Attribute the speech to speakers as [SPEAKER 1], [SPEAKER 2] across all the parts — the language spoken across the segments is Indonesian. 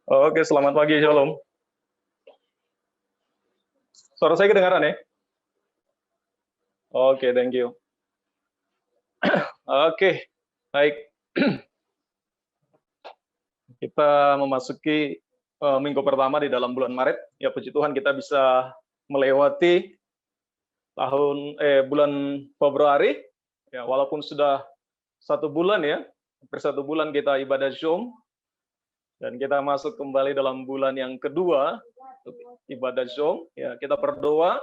[SPEAKER 1] Oke, selamat pagi, Shalom. Suara saya kedengaran ya? Oke, thank you. Oke, baik. Kita memasuki minggu pertama di dalam bulan Maret. Ya, puji Tuhan kita bisa melewati bulan Februari. Ya, walaupun sudah 1 bulan ya, hampir 1 bulan kita ibadah Zoom. Dan kita masuk kembali dalam bulan yang kedua ibadah Zoom. Ya, kita berdoa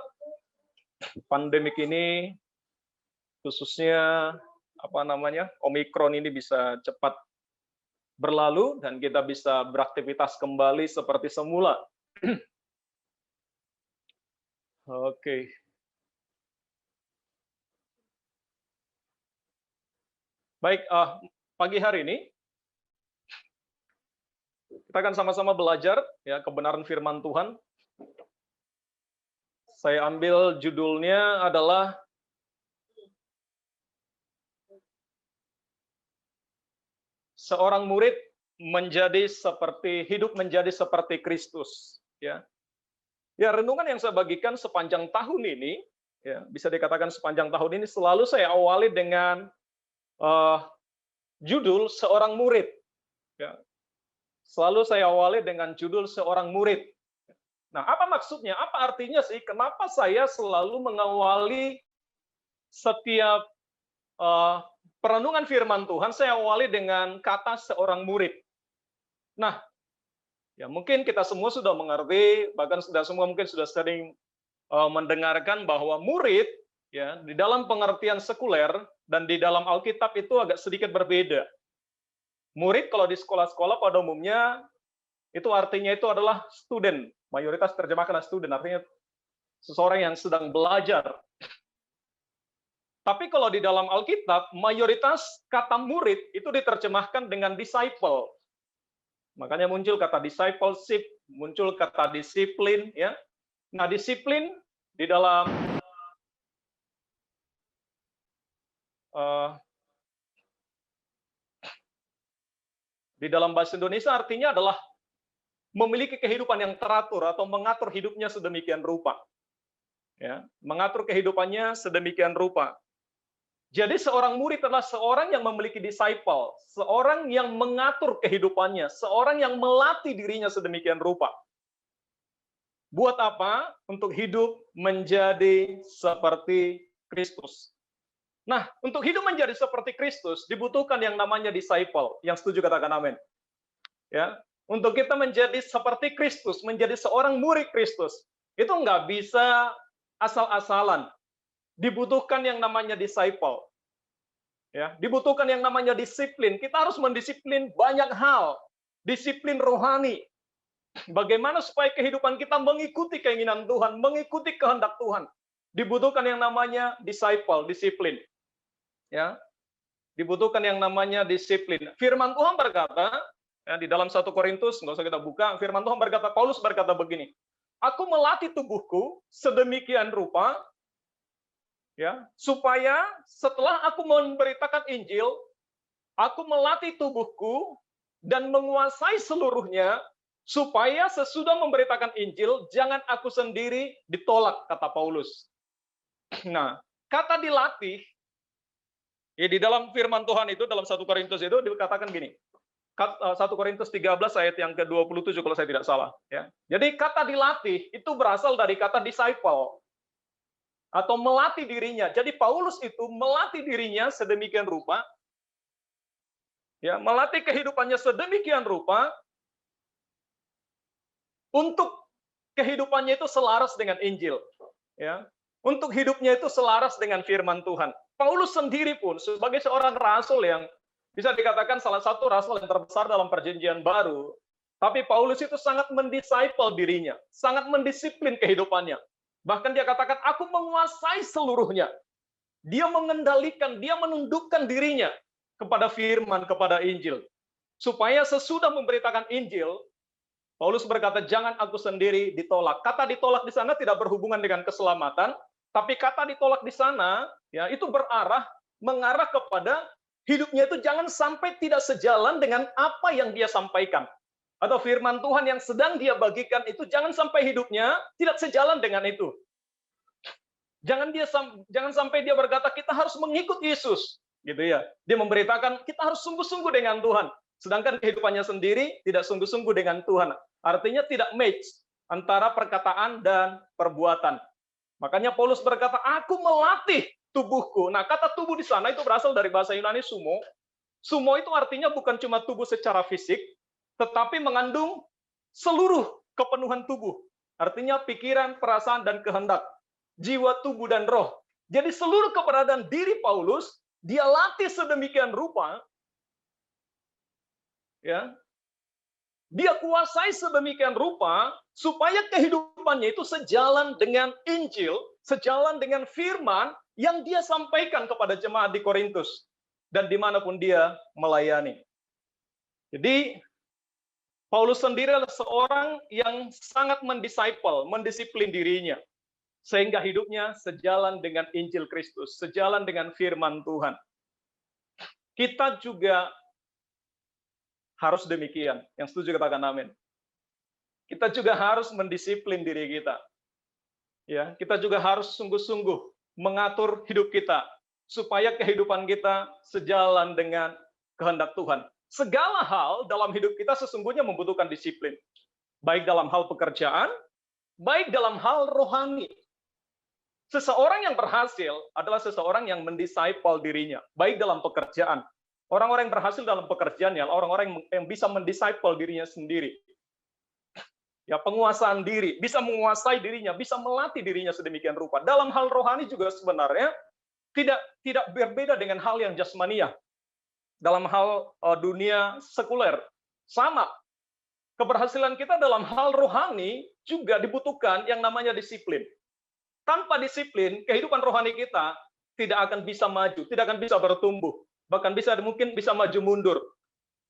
[SPEAKER 1] pandemik ini, khususnya Omikron ini bisa cepat berlalu dan kita bisa beraktivitas kembali seperti semula. Oke. Baik, pagi hari ini kita akan sama-sama belajar ya kebenaran firman Tuhan. Saya ambil judulnya adalah seorang murid hidup menjadi seperti Kristus, ya. Ya, renungan yang saya bagikan sepanjang tahun ini, ya, bisa dikatakan sepanjang tahun ini selalu saya awali dengan judul seorang murid, ya. Selalu saya awali dengan judul seorang murid. Nah, apa maksudnya? Apa artinya sih? Kenapa saya selalu mengawali setiap perenungan firman Tuhan, saya awali dengan kata seorang murid. Nah, ya mungkin kita semua sudah mengerti, bahkan semua mungkin sudah sering mendengarkan bahwa murid, ya, di dalam pengertian sekuler dan di dalam Alkitab itu agak sedikit berbeda. Murid kalau di sekolah-sekolah pada umumnya itu artinya itu adalah student, mayoritas terjemahkan student, artinya seseorang yang sedang belajar. Tapi kalau di dalam Alkitab, mayoritas kata murid itu diterjemahkan dengan disciple. Makanya muncul kata discipleship, muncul kata disiplin, ya. Nah, disiplin di dalam bahasa Indonesia artinya adalah memiliki kehidupan yang teratur atau mengatur hidupnya sedemikian rupa. Ya, mengatur kehidupannya sedemikian rupa. Jadi seorang murid adalah seorang yang memiliki disciple, seorang yang mengatur kehidupannya, seorang yang melatih dirinya sedemikian rupa. Buat apa? Untuk hidup menjadi seperti Kristus. Nah, untuk hidup menjadi seperti Kristus dibutuhkan yang namanya disciple. Yang setuju katakan amin. Ya, untuk kita menjadi seperti Kristus, menjadi seorang murid Kristus, itu nggak bisa asal-asalan. Dibutuhkan yang namanya disciple. Ya, dibutuhkan yang namanya disiplin. Kita harus mendisiplin banyak hal. Disiplin rohani. Bagaimana supaya kehidupan kita mengikuti keinginan Tuhan, mengikuti kehendak Tuhan. Dibutuhkan yang namanya disciple, disiplin. Ya. Dibutuhkan yang namanya disiplin. Firman Tuhan berkata, ya, di dalam 1 Korintus, nggak usah kita buka, firman Tuhan berkata, Paulus berkata begini, aku melatih tubuhku sedemikian rupa, ya, supaya setelah aku memberitakan Injil, aku melatih tubuhku dan menguasai seluruhnya, supaya sesudah memberitakan Injil, jangan aku sendiri ditolak, kata Paulus. Nah, kata dilatih, ya, di dalam firman Tuhan itu, dalam 1 Korintus itu dikatakan gini, 1 Korintus 13 ayat yang ke-27 kalau saya tidak salah. Ya. Jadi kata dilatih itu berasal dari kata disciple, atau melatih dirinya. Jadi Paulus itu melatih dirinya sedemikian rupa, ya, melatih kehidupannya sedemikian rupa, untuk kehidupannya itu selaras dengan Injil. Ya. Untuk hidupnya itu selaras dengan firman Tuhan. Paulus sendiri pun sebagai seorang rasul yang bisa dikatakan salah satu rasul yang terbesar dalam perjanjian baru, tapi Paulus itu sangat mendisciple dirinya, sangat mendisiplin kehidupannya. Bahkan dia katakan, aku menguasai seluruhnya. Dia mengendalikan, dia menundukkan dirinya kepada firman, kepada Injil. Supaya sesudah memberitakan Injil, Paulus berkata, jangan aku sendiri ditolak. Kata ditolak di sana tidak berhubungan dengan keselamatan, tapi kata ditolak di sana, ya, itu mengarah kepada hidupnya itu jangan sampai tidak sejalan dengan apa yang dia sampaikan. Atau firman Tuhan yang sedang dia bagikan itu jangan sampai hidupnya tidak sejalan dengan itu. Jangan sampai dia berkata kita harus mengikut Yesus, gitu ya. Dia memberitakan kita harus sungguh-sungguh dengan Tuhan, sedangkan kehidupannya sendiri tidak sungguh-sungguh dengan Tuhan. Artinya tidak match antara perkataan dan perbuatan. Makanya Paulus berkata, aku melatih tubuhku. Nah, kata tubuh di sana itu berasal dari bahasa Yunani sumo. Sumo itu artinya bukan cuma tubuh secara fisik, tetapi mengandung seluruh kepenuhan tubuh. Artinya pikiran, perasaan, dan kehendak. Jiwa, tubuh, dan roh. Jadi seluruh keberadaan diri Paulus, dia latih sedemikian rupa, ya, dia kuasai sedemikian rupa, supaya kehidupannya itu sejalan dengan Injil, sejalan dengan firman yang dia sampaikan kepada jemaat di Korintus, dan dimanapun dia melayani. Jadi, Paulus sendiri adalah seorang yang sangat mendisiplin dirinya, sehingga hidupnya sejalan dengan Injil Kristus, sejalan dengan firman Tuhan. Kita juga harus demikian. Yang setuju katakan amin. Kita juga harus mendisiplin diri kita. Ya, kita juga harus sungguh-sungguh mengatur hidup kita supaya kehidupan kita sejalan dengan kehendak Tuhan. Segala hal dalam hidup kita sesungguhnya membutuhkan disiplin. Baik dalam hal pekerjaan, baik dalam hal rohani. Seseorang yang berhasil adalah seseorang yang mendisciple dirinya, baik dalam pekerjaan. Orang-orang yang berhasil dalam pekerjaannya, orang-orang yang bisa mendisciple dirinya sendiri. Ya, penguasaan diri, bisa menguasai dirinya, bisa melatih dirinya sedemikian rupa. Dalam hal rohani juga sebenarnya tidak berbeda dengan hal yang jasmania. Dalam hal dunia sekuler, sama. Keberhasilan kita dalam hal rohani juga dibutuhkan yang namanya disiplin. Tanpa disiplin, kehidupan rohani kita tidak akan bisa maju, tidak akan bisa bertumbuh. Bahkan mungkin bisa maju mundur.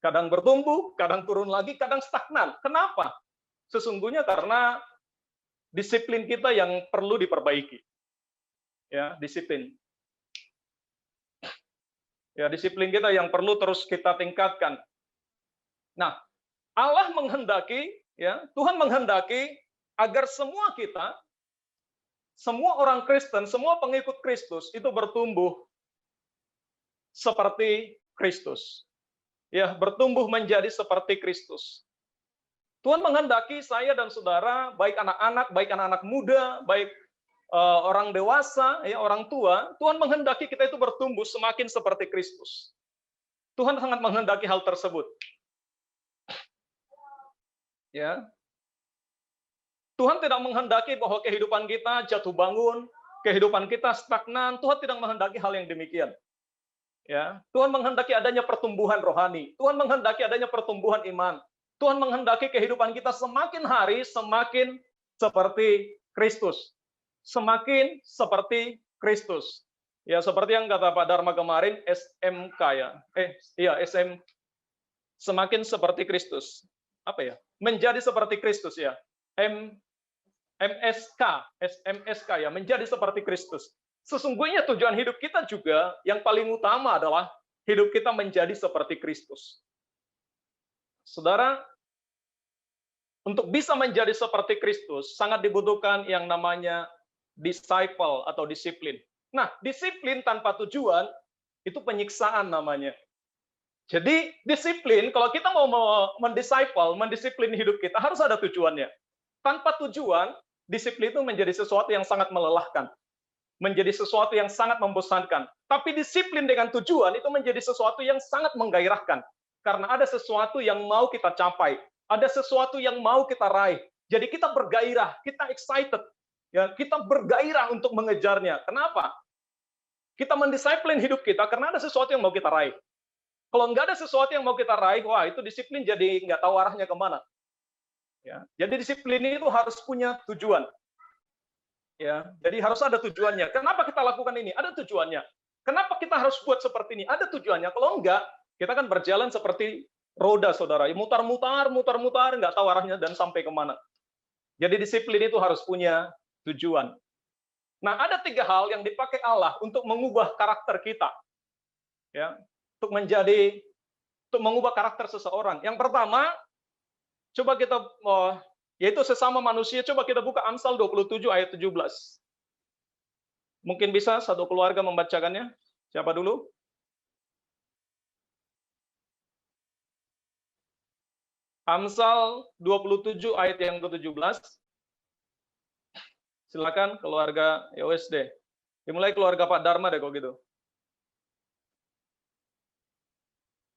[SPEAKER 1] Kadang bertumbuh, kadang turun lagi, kadang stagnan. Kenapa? Sesungguhnya karena disiplin kita yang perlu diperbaiki. Ya, disiplin. Ya, disiplin kita yang perlu terus kita tingkatkan. Nah, Allah menghendaki, ya, Tuhan menghendaki agar semua kita, semua orang Kristen, semua pengikut Kristus itu bertumbuh seperti Kristus. Ya, bertumbuh menjadi seperti Kristus. Tuhan menghendaki saya dan saudara, baik anak-anak muda, baik orang dewasa, ya, orang tua, Tuhan menghendaki kita itu bertumbuh semakin seperti Kristus. Tuhan sangat menghendaki hal tersebut. Ya. Tuhan tidak menghendaki bahwa kehidupan kita jatuh bangun, kehidupan kita stagnan. Tuhan tidak menghendaki hal yang demikian. Ya, Tuhan menghendaki adanya pertumbuhan rohani. Tuhan menghendaki adanya pertumbuhan iman. Tuhan menghendaki kehidupan kita semakin hari semakin seperti Kristus. Semakin seperti Kristus. Ya, seperti yang kata Pak Dharma kemarin, SMK ya. Semakin seperti Kristus. Apa ya? Menjadi seperti Kristus ya. SMSK ya, menjadi seperti Kristus. Sesungguhnya tujuan hidup kita juga yang paling utama adalah hidup kita menjadi seperti Kristus. Saudara, untuk bisa menjadi seperti Kristus sangat dibutuhkan yang namanya disciple atau disiplin. Nah, disiplin tanpa tujuan itu penyiksaan namanya. Jadi disiplin, kalau kita mau mendisiplin hidup kita harus ada tujuannya. Tanpa tujuan, disiplin itu menjadi sesuatu yang sangat melelahkan. Menjadi sesuatu yang sangat membosankan. Tapi disiplin dengan tujuan itu menjadi sesuatu yang sangat menggairahkan. Karena ada sesuatu yang mau kita capai. Ada sesuatu yang mau kita raih. Jadi kita bergairah, kita excited. Ya, kita bergairah untuk mengejarnya. Kenapa? Kita mendisiplin hidup kita karena ada sesuatu yang mau kita raih. Kalau nggak ada sesuatu yang mau kita raih, wah itu disiplin jadi nggak tahu arahnya kemana. Ya, jadi disiplin itu harus punya tujuan. Ya, jadi harus ada tujuannya. Kenapa kita lakukan ini? Ada tujuannya. Kenapa kita harus buat seperti ini? Ada tujuannya. Kalau enggak, kita kan berjalan seperti roda, saudara. Mutar-mutar, nggak tahu arahnya dan sampai kemana. Jadi disiplin itu harus punya tujuan. Nah, ada 3 hal yang dipakai Allah untuk mengubah karakter kita. Ya, untuk mengubah karakter seseorang. Yang pertama, coba kita yaitu sesama manusia, coba kita buka Amsal 27 ayat 17. Mungkin bisa satu keluarga membacakannya. Siapa dulu? Amsal 27 ayat yang ke-17. Silakan keluarga YOSD. Dimulai keluarga Pak Dharma deh kalau gitu.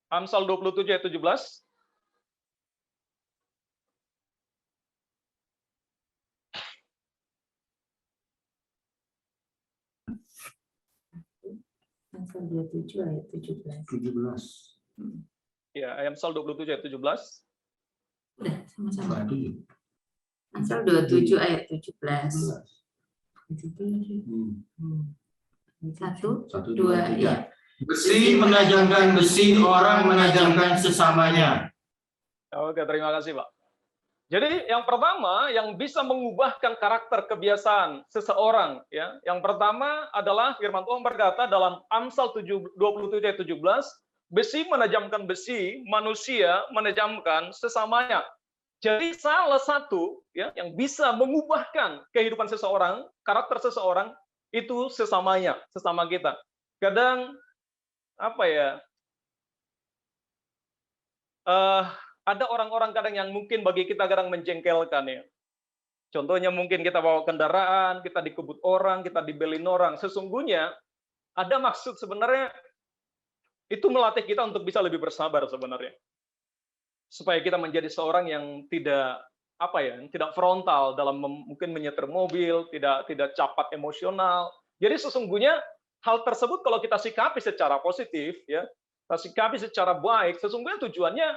[SPEAKER 1] Amsal 27 ayat 17.
[SPEAKER 2] Amsal 27 ayat 17.
[SPEAKER 1] Ya, Amsal 27 ayat 17.
[SPEAKER 2] Udah, sama-sama. Amsal 27 ayat 17. 1, 2, ya.
[SPEAKER 3] Besi menajamkan besi, orang menajamkan sesamanya.
[SPEAKER 1] Oke, terima kasih, Pak. Jadi yang pertama yang bisa mengubahkan karakter kebiasaan seseorang, ya. Yang pertama adalah firman Tuhan berkata dalam Amsal 27 ayat 17, besi menajamkan besi, manusia menajamkan sesamanya. Jadi salah satu ya yang bisa mengubahkan kehidupan seseorang, karakter seseorang itu sesamanya, sesama kita. Kadang apa ya? Ada orang-orang kadang yang mungkin bagi kita kadang menjengkelkan ya. Contohnya mungkin kita bawa kendaraan, kita dikebut orang, kita dibelin orang. Sesungguhnya ada maksud sebenarnya itu melatih kita untuk bisa lebih bersabar sebenarnya. Supaya kita menjadi seorang yang tidak tidak frontal dalam mungkin menyetir mobil, tidak cepat emosional. Jadi sesungguhnya hal tersebut kalau kita sikapi secara positif ya, kita sikapi secara baik, sesungguhnya tujuannya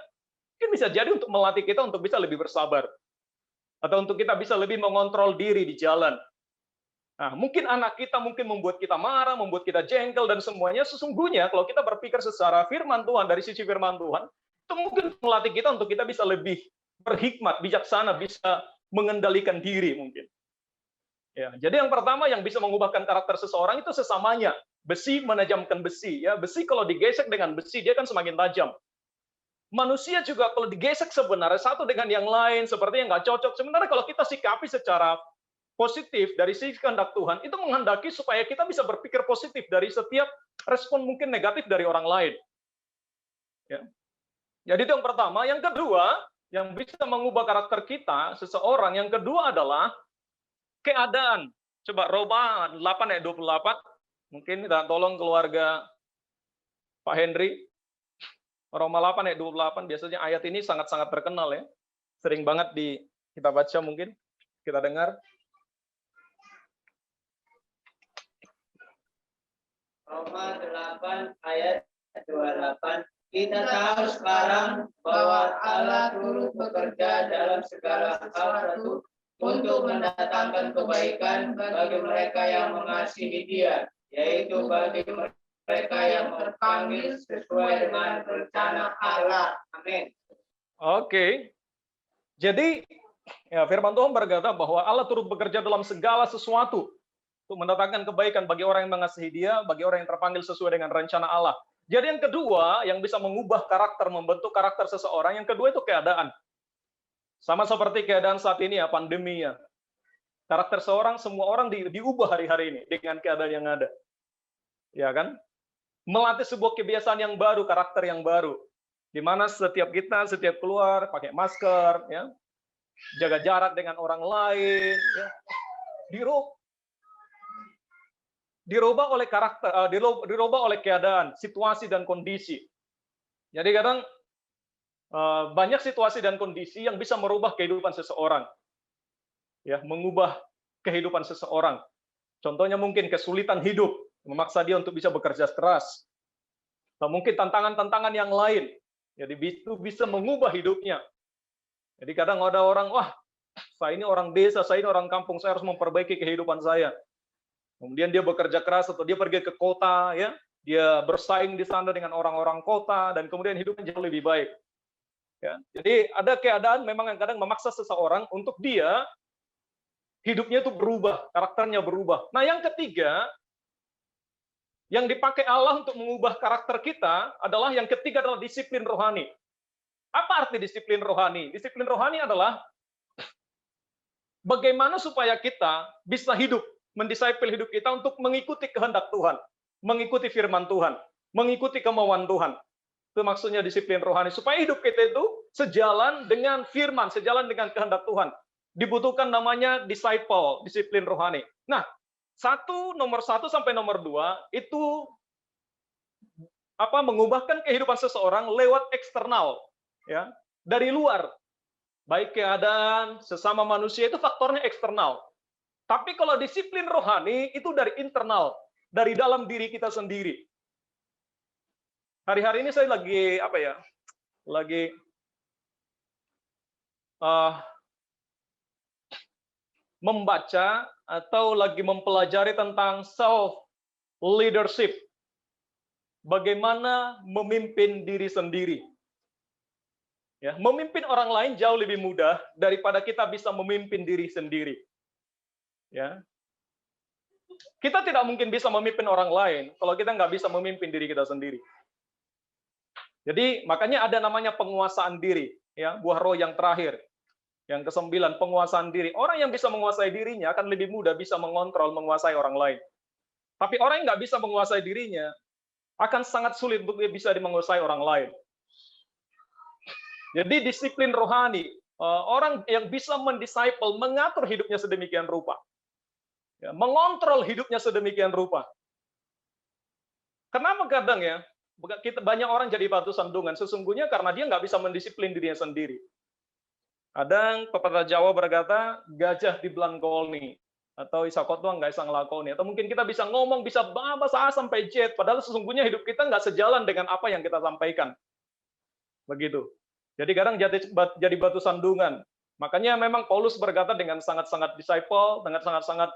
[SPEAKER 1] mungkin bisa jadi untuk melatih kita untuk bisa lebih bersabar. Atau untuk kita bisa lebih mengontrol diri di jalan. Nah, mungkin anak kita mungkin membuat kita marah, membuat kita jengkel dan semuanya. Sesungguhnya kalau kita berpikir secara firman Tuhan, dari sisi firman Tuhan, itu mungkin melatih kita untuk kita bisa lebih berhikmat, bijaksana, bisa mengendalikan diri mungkin. Ya, jadi yang pertama yang bisa mengubahkan karakter seseorang itu sesamanya. Besi menajamkan besi. Ya, besi kalau digesek dengan besi dia kan semakin tajam. Manusia juga kalau digesek sebenarnya satu dengan yang lain seperti yang nggak cocok. Sebenarnya kalau kita sikapi secara positif dari sisi kehendak Tuhan itu menghendaki supaya kita bisa berpikir positif dari setiap respon mungkin negatif dari orang lain. Ya. Jadi itu yang pertama. Yang kedua, yang bisa mengubah karakter kita, seseorang, yang kedua adalah keadaan. Coba Roma 8 ayat 28. Mungkin kita tolong keluarga Pak Henry. Roma 8 ayat 28, biasanya ayat ini sangat-sangat terkenal ya. Sering banget kita baca mungkin, kita dengar.
[SPEAKER 4] Roma 8 ayat 28. Kita tahu sekarang bahwa Allah turut bekerja dalam segala hal untuk mendatangkan kebaikan bagi mereka yang mengasihi Dia, yaitu bagi mereka yang terpanggil sesuai dengan rencana Allah. Amin.
[SPEAKER 1] Oke. Jadi ya, firman Tuhan berkata bahwa Allah turut bekerja dalam segala sesuatu untuk mendatangkan kebaikan bagi orang yang mengasihi Dia, bagi orang yang terpanggil sesuai dengan rencana Allah. Jadi yang kedua, yang bisa mengubah karakter, membentuk karakter seseorang, yang kedua itu keadaan. Sama seperti keadaan saat ini ya, pandemi ya. Karakter seorang, semua orang diubah hari-hari ini dengan keadaan yang ada. Ya kan? Melatih sebuah kebiasaan yang baru, karakter yang baru. Di mana setiap keluar, pakai masker, ya, jaga jarak dengan orang lain, ya. Dirubah oleh karakter, dirubah oleh keadaan, situasi dan kondisi. Jadi kadang banyak situasi dan kondisi yang bisa merubah kehidupan seseorang, ya, mengubah kehidupan seseorang. Contohnya mungkin kesulitan hidup memaksa dia untuk bisa bekerja keras, atau mungkin tantangan-tantangan yang lain, jadi itu bisa mengubah hidupnya. Jadi kadang ada orang, wah, saya ini orang desa, saya ini orang kampung, saya harus memperbaiki kehidupan saya. Kemudian dia bekerja keras atau dia pergi ke kota, ya, dia bersaing di sana dengan orang-orang kota dan kemudian hidupnya jauh lebih baik. Ya, jadi ada keadaan memang yang kadang memaksa seseorang untuk dia hidupnya itu berubah, karakternya berubah. Nah, yang ketiga, Yang dipakai Allah untuk mengubah karakter kita adalah yang ketiga adalah disiplin rohani. Apa arti disiplin rohani? Disiplin rohani adalah bagaimana supaya kita bisa hidup, mendisipel hidup kita untuk mengikuti kehendak Tuhan, mengikuti firman Tuhan, mengikuti kemauan Tuhan. Itu maksudnya disiplin rohani. Supaya hidup kita itu sejalan dengan firman, sejalan dengan kehendak Tuhan. Dibutuhkan namanya disciple, disiplin rohani. Nah, nomor 1 sampai nomor 2 itu mengubahkan kehidupan seseorang lewat eksternal, ya, dari luar. Baik keadaan sesama manusia itu faktornya eksternal. Tapi kalau disiplin rohani itu dari internal, dari dalam diri kita sendiri. Hari-hari ini saya lagi membaca atau lagi mempelajari tentang self leadership. Bagaimana memimpin diri sendiri. Ya, memimpin orang lain jauh lebih mudah daripada kita bisa memimpin diri sendiri. Ya. Kita tidak mungkin bisa memimpin orang lain kalau kita nggak bisa memimpin diri kita sendiri. Jadi makanya ada namanya penguasaan diri, ya, buah roh yang terakhir. Yang ke-9, penguasaan diri. Orang yang bisa menguasai dirinya akan lebih mudah bisa mengontrol, menguasai orang lain. Tapi orang yang nggak bisa menguasai dirinya akan sangat sulit untuk dia bisa menguasai orang lain. Jadi disiplin rohani, orang yang bisa mendisciple, mengatur hidupnya sedemikian rupa. Ya, mengontrol hidupnya sedemikian rupa. Kenapa kadang ya, banyak orang jadi batu sandungan, sesungguhnya karena dia nggak bisa mendisiplin dirinya sendiri. Kadang pepatah Jawa berkata, gajah di belangkoni, atau isakotwa nggak bisa ngelakoni. Atau mungkin kita bisa ngomong, bisa bahasa A sampai Z, padahal sesungguhnya hidup kita nggak sejalan dengan apa yang kita sampaikan. Begitu. Jadi kadang jadi batu sandungan. Makanya memang Paulus berkata dengan sangat-sangat disciple, dengan sangat-sangat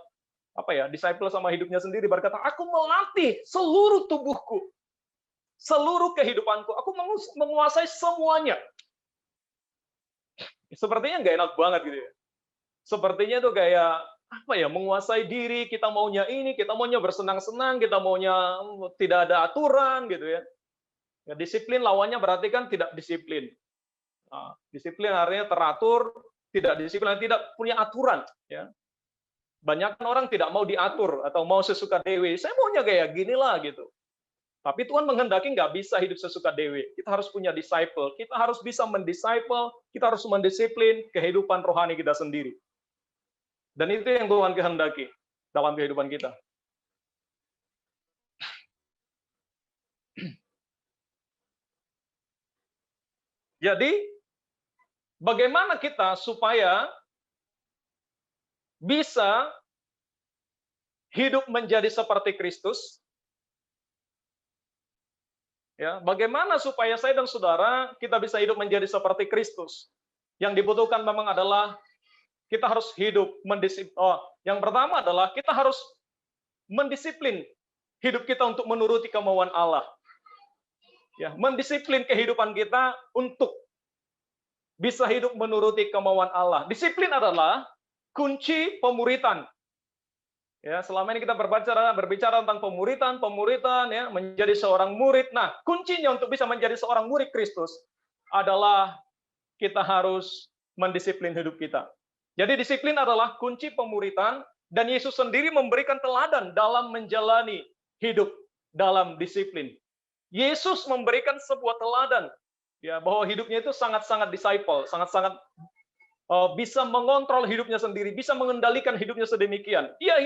[SPEAKER 1] disciple sama hidupnya sendiri, berkata, aku melatih seluruh tubuhku, seluruh kehidupanku, aku menguasai semuanya. Sepertinya nggak enak banget gitu ya. Sepertinya tuh kayak menguasai diri, kita maunya ini, kita maunya bersenang-senang, kita maunya tidak ada aturan gitu ya. Ya, disiplin lawannya berarti kan tidak disiplin. Nah, disiplin artinya teratur, tidak disiplin, tidak punya aturan. Ya. Banyak orang tidak mau diatur atau mau sesuka dewe. Saya maunya kayak gini lah gitu. Tapi Tuhan menghendaki nggak bisa hidup sesuka dewe. Kita harus punya disciple. Kita harus bisa mendisciple, kita harus mendisiplin kehidupan rohani kita sendiri. Dan itu yang Tuhan kehendaki dalam kehidupan kita. Jadi, bagaimana kita supaya bisa hidup menjadi seperti Kristus? Ya, bagaimana supaya saya dan saudara kita bisa hidup menjadi seperti Kristus? Yang dibutuhkan memang adalah kita harus hidup mendisiplin. Yang pertama adalah kita harus mendisiplin hidup kita untuk menuruti kemauan Allah. Ya, mendisiplin kehidupan kita untuk bisa hidup menuruti kemauan Allah. Disiplin adalah kunci pemuritan. Ya, selama ini kita berbicara tentang pemuritan ya, menjadi seorang murid. Nah, kuncinya untuk bisa menjadi seorang murid Kristus adalah kita harus mendisiplin hidup kita. Jadi disiplin adalah kunci pemuritan dan Yesus sendiri memberikan teladan dalam menjalani hidup dalam disiplin. Yesus memberikan sebuah teladan ya bahwa hidupnya itu sangat-sangat disciple, sangat-sangat bisa mengontrol hidupnya sendiri, bisa mengendalikan hidupnya sedemikian. Ia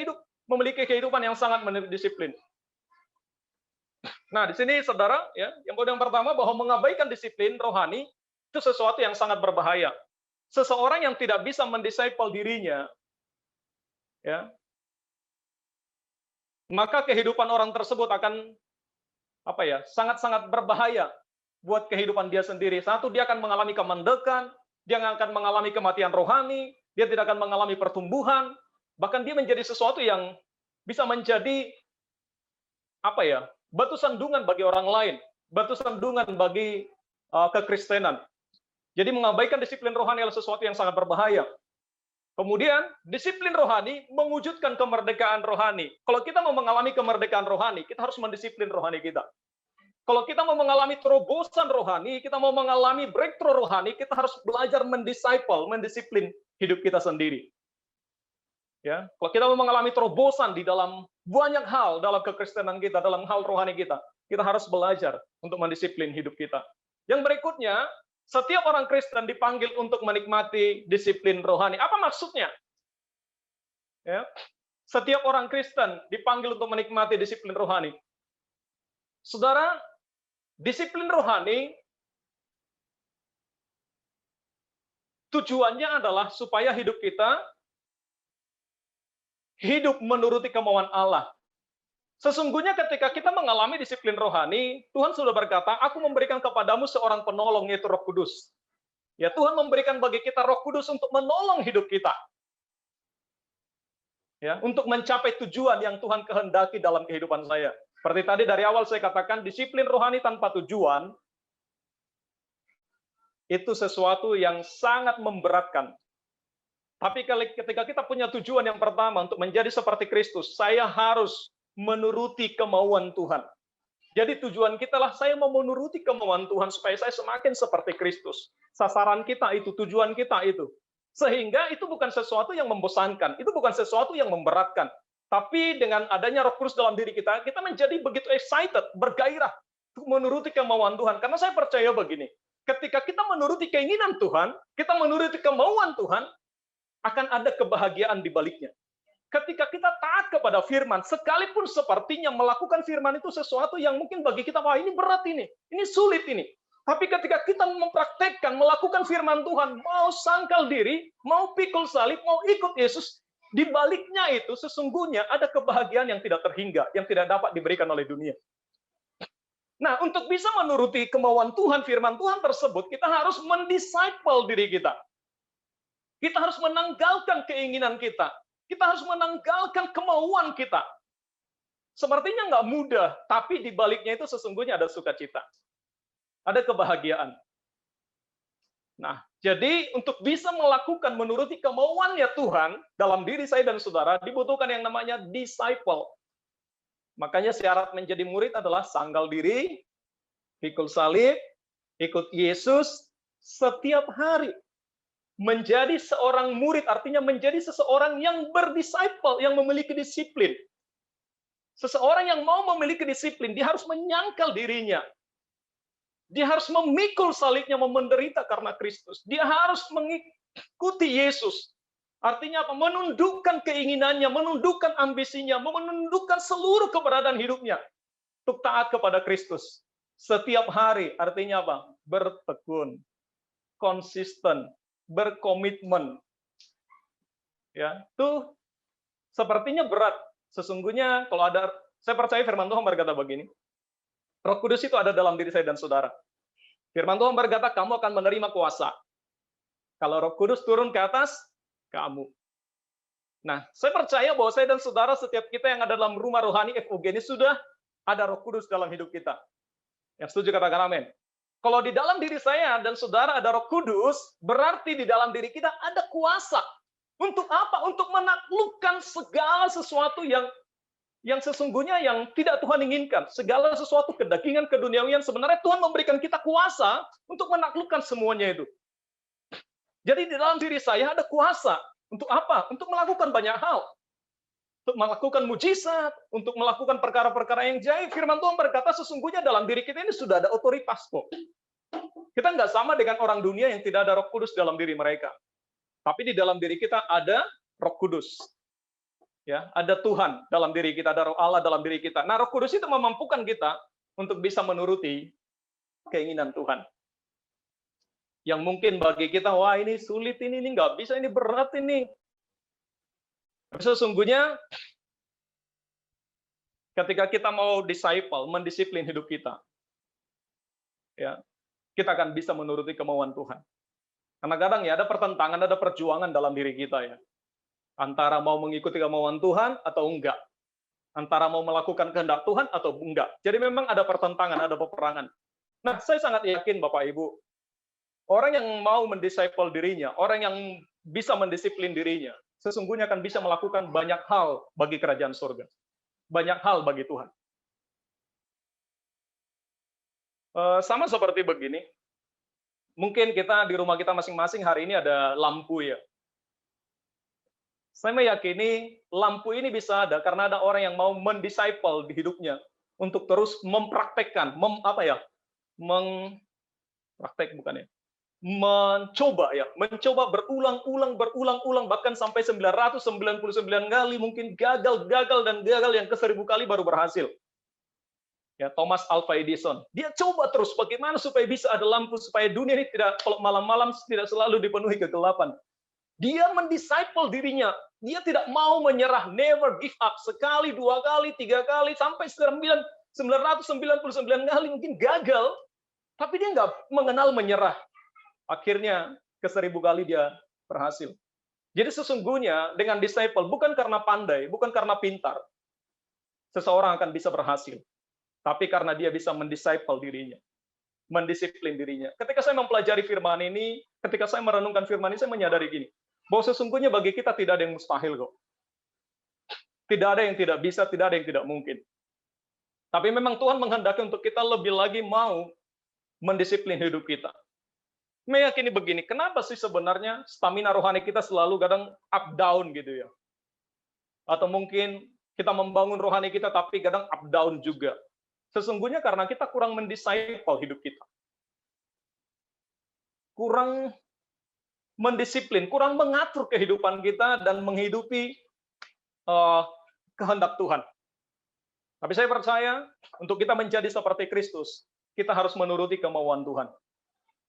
[SPEAKER 1] memiliki kehidupan yang sangat mendisiplin. Nah, di sini saudara, ya, yang pertama bahwa mengabaikan disiplin rohani itu sesuatu yang sangat berbahaya. Seseorang yang tidak bisa mendisciple dirinya, ya, maka kehidupan orang tersebut akan sangat-sangat berbahaya buat kehidupan dia sendiri. Satu, dia akan mengalami kemandekan, dia akan mengalami kematian rohani, dia tidak akan mengalami pertumbuhan, bahkan dia menjadi sesuatu yang bisa menjadi batu sandungan bagi orang lain, batu sandungan bagi kekristenan. Jadi mengabaikan disiplin rohani adalah sesuatu yang sangat berbahaya. Kemudian, disiplin rohani mewujudkan kemerdekaan rohani. Kalau kita mau mengalami kemerdekaan rohani, kita harus mendisiplin rohani kita. Kalau kita mau mengalami terobosan rohani, kita mau mengalami breakthrough rohani, kita harus belajar mendisiplin hidup kita sendiri. Ya, kalau kita mau mengalami terobosan di dalam banyak hal dalam kekristenan kita, dalam hal rohani kita harus belajar untuk mendisiplin hidup kita. Yang berikutnya, setiap orang Kristen dipanggil untuk menikmati disiplin rohani. Apa maksudnya? Ya, setiap orang Kristen dipanggil untuk menikmati disiplin rohani. Saudara, disiplin rohani tujuannya adalah supaya hidup kita hidup menuruti kemauan Allah. Sesungguhnya ketika kita mengalami disiplin rohani, Tuhan sudah berkata, aku memberikan kepadamu seorang penolong, yaitu Roh Kudus. Ya, Tuhan memberikan bagi kita Roh Kudus untuk menolong hidup kita. Ya, untuk mencapai tujuan yang Tuhan kehendaki dalam kehidupan saya. Seperti tadi dari awal saya katakan, disiplin rohani tanpa tujuan, itu sesuatu yang sangat memberatkan. Tapi ketika kita punya tujuan yang pertama untuk menjadi seperti Kristus, saya harus menuruti kemauan Tuhan. Jadi tujuan kita lah, saya mau menuruti kemauan Tuhan supaya saya semakin seperti Kristus. Sasaran kita itu, tujuan kita itu. Sehingga itu bukan sesuatu yang membosankan, itu bukan sesuatu yang memberatkan. Tapi dengan adanya Roh Kudus dalam diri kita menjadi begitu excited, bergairah untuk menuruti kemauan Tuhan. Karena saya percaya begini, ketika kita menuruti keinginan Tuhan, kita menuruti kemauan Tuhan, akan ada kebahagiaan di baliknya. Ketika kita taat kepada firman, sekalipun sepertinya melakukan firman itu sesuatu yang mungkin bagi kita, wah ini berat ini sulit ini. Tapi ketika kita mempraktekkan, melakukan firman Tuhan, mau sangkal diri, mau pikul salib, mau ikut Yesus, di baliknya itu sesungguhnya ada kebahagiaan yang tidak terhingga, yang tidak dapat diberikan oleh dunia. Nah, untuk bisa menuruti kemauan Tuhan, firman Tuhan tersebut, kita harus mendisciple diri kita. Kita harus menanggalkan keinginan kita. Kita harus menanggalkan kemauan kita. Sepertinya nggak mudah, tapi di baliknya itu sesungguhnya ada sukacita. Ada kebahagiaan. Nah, jadi untuk bisa melakukan menuruti kemauannya Tuhan dalam diri saya dan saudara, dibutuhkan yang namanya disciple. Makanya syarat menjadi murid adalah sanggal diri, pikul salib, ikut Yesus setiap hari. Menjadi seorang murid artinya menjadi seseorang yang berdisciple, yang memiliki disiplin. Seseorang yang mau memiliki disiplin, dia harus menyangkal dirinya. Dia harus memikul salibnya, menderita karena Kristus. Dia harus mengikuti Yesus. Artinya apa? Menundukkan keinginannya, menundukkan ambisinya, menundukkan seluruh keberadaan hidupnya untuk taat kepada Kristus. Setiap hari, artinya apa? Bertekun, konsisten, berkomitmen. Ya, itu sepertinya berat. Sesungguhnya kalau ada, saya percaya firman Tuhan berkata begini, Roh Kudus itu ada dalam diri saya dan saudara. Firman Tuhan berkata, kamu akan menerima kuasa. Kalau Roh Kudus turun ke atas, kamu. Nah, saya percaya bahwa saya dan saudara, setiap kita yang ada dalam rumah rohani FUG ini sudah ada Roh Kudus dalam hidup kita. Yang setuju katakan amin. Kalau di dalam diri saya dan saudara ada Roh Kudus, berarti di dalam diri kita ada kuasa. Untuk apa? Untuk menaklukkan segala sesuatu yang sesungguhnya yang tidak Tuhan inginkan. Segala sesuatu kedagingan, keduniawian, sebenarnya Tuhan memberikan kita kuasa untuk menaklukkan semuanya itu. Jadi di dalam diri saya ada kuasa. Untuk apa? Untuk melakukan banyak hal. Untuk melakukan mujizat, untuk melakukan perkara-perkara yang jahit. Firman Tuhan berkata sesungguhnya dalam diri kita ini sudah ada otoritas kok. Kita nggak sama dengan orang dunia yang tidak ada Roh Kudus dalam diri mereka. Tapi di dalam diri kita ada Roh Kudus. Ya, ada Tuhan dalam diri kita, ada Roh Allah dalam diri kita. Nah, Roh Kudus itu memampukan kita untuk bisa menuruti keinginan Tuhan. Yang mungkin bagi kita, wah ini sulit ini nggak bisa, ini berat ini. Sesungguhnya ketika kita mau disciple, mendisiplin hidup kita, ya, kita akan bisa menuruti kemauan Tuhan. Karena kadang ya ada pertentangan, ada perjuangan dalam diri kita ya. Antara mau mengikuti kemauan Tuhan atau enggak. Antara mau melakukan kehendak Tuhan atau enggak. Jadi memang ada pertentangan, ada peperangan. Nah, saya sangat yakin Bapak Ibu, orang yang mau mendisciple dirinya, orang yang bisa mendisiplin dirinya, sesungguhnya akan bisa melakukan banyak hal bagi kerajaan surga. Banyak hal bagi Tuhan. Sama seperti begini, mungkin kita di rumah kita masing-masing hari ini ada lampu ya. Saya meyakini lampu ini bisa ada karena ada orang yang mau mendisciple di hidupnya untuk terus mempraktekkan, mencoba berulang-ulang bahkan sampai 999 kali, mungkin gagal yang ke 1000 kali baru berhasil. Ya, Thomas Alva Edison, dia coba terus bagaimana supaya bisa ada lampu, supaya dunia ini tidak malam-malam tidak selalu dipenuhi kegelapan. Dia mendisciple dirinya, dia tidak mau menyerah, never give up, sekali, 2 kali, 3 kali, sampai 999 kali mungkin gagal, tapi dia nggak mengenal menyerah. Akhirnya ke 1000 kali dia berhasil. Jadi sesungguhnya dengan disciple bukan karena pandai, bukan karena pintar, seseorang akan bisa berhasil. Tapi karena dia bisa mendisciple dirinya, mendisiplin dirinya. Ketika saya mempelajari firman ini, ketika saya merenungkan firman ini, saya menyadari gini, bahwa sesungguhnya bagi kita tidak ada yang mustahil kok. Tidak ada yang tidak bisa, tidak ada yang tidak mungkin. Tapi memang Tuhan menghendaki untuk kita lebih lagi mau mendisiplin hidup kita. Meyakini begini, kenapa sih sebenarnya stamina rohani kita selalu kadang up down gitu ya? Atau mungkin kita membangun rohani kita tapi kadang up down juga. Sesungguhnya karena kita kurang mendisciple hidup kita. Kurang mendisiplin, kurang mengatur kehidupan kita dan menghidupi kehendak Tuhan. Tapi saya percaya untuk kita menjadi seperti Kristus, kita harus menuruti kemauan Tuhan.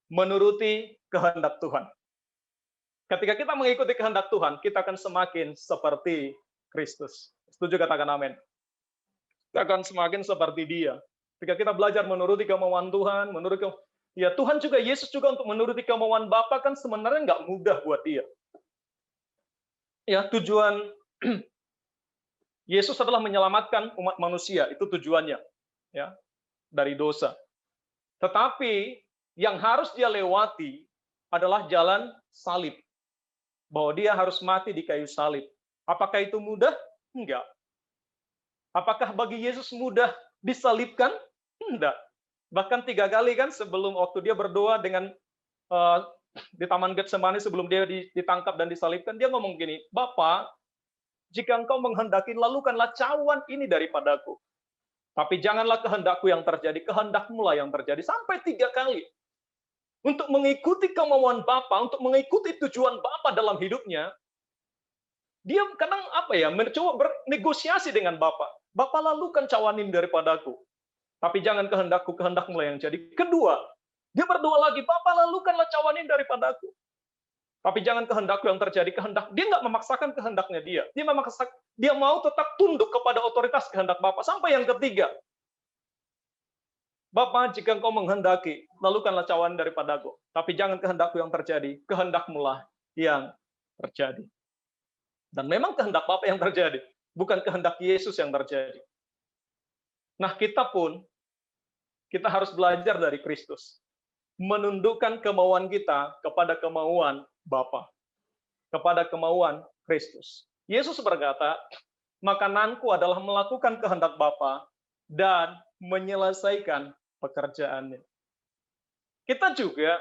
[SPEAKER 1] Menuruti kehendak Tuhan. Ketika kita mengikuti kehendak Tuhan, kita akan semakin seperti Kristus. Setuju, katakan amin. Kita akan semakin seperti Dia. Ketika kita belajar menuruti kemauan Tuhan, ya Tuhan juga, Yesus juga untuk menuruti kemauan Bapa kan sebenarnya nggak mudah buat Dia. Ya, tujuan Yesus adalah menyelamatkan umat manusia, itu tujuannya, ya, dari dosa. Tetapi yang harus Dia lewati adalah jalan salib. Bahwa Dia harus mati di kayu salib. Apakah itu mudah? Enggak. Apakah bagi Yesus mudah disalibkan? Enggak. Bahkan 3 kali kan sebelum waktu dia berdoa dengan di Taman Getsemani sebelum dia ditangkap dan disalibkan, dia ngomong gini, Bapa, jika Engkau menghendaki, lalukanlah cawan ini daripadaku. Tapi janganlah kehendakku yang terjadi, kehendak-Mu lah yang terjadi. Sampai 3 kali. Untuk mengikuti kemauan Bapa, untuk mengikuti tujuan Bapa dalam hidupnya, dia kadang mencoba bernegosiasi dengan Bapa. Bapa, lalukan cawan ini daripadaku. Tapi jangan kehendakku, kehendak-Mu lah yang jadi. Kedua, dia berdoa lagi, Bapa, lalukanlah cawan ini daripadaku. Tapi jangan kehendakku yang terjadi, kehendak. Dia nggak memaksakan kehendaknya dia. Dia mau tetap tunduk kepada otoritas kehendak Bapa. Sampai yang ketiga, Bapa, jika Engkau menghendaki, lalukanlah cawan daripadaku. Tapi jangan kehendakku yang terjadi, kehendak-Mu lah yang terjadi. Dan memang kehendak Bapa yang terjadi, bukan kehendak Yesus yang terjadi. Nah, kita harus belajar dari Kristus. Menundukkan kemauan kita kepada kemauan Bapa. Kepada kemauan Kristus. Yesus berkata, makananku adalah melakukan kehendak Bapa dan menyelesaikan pekerjaannya. Kita juga,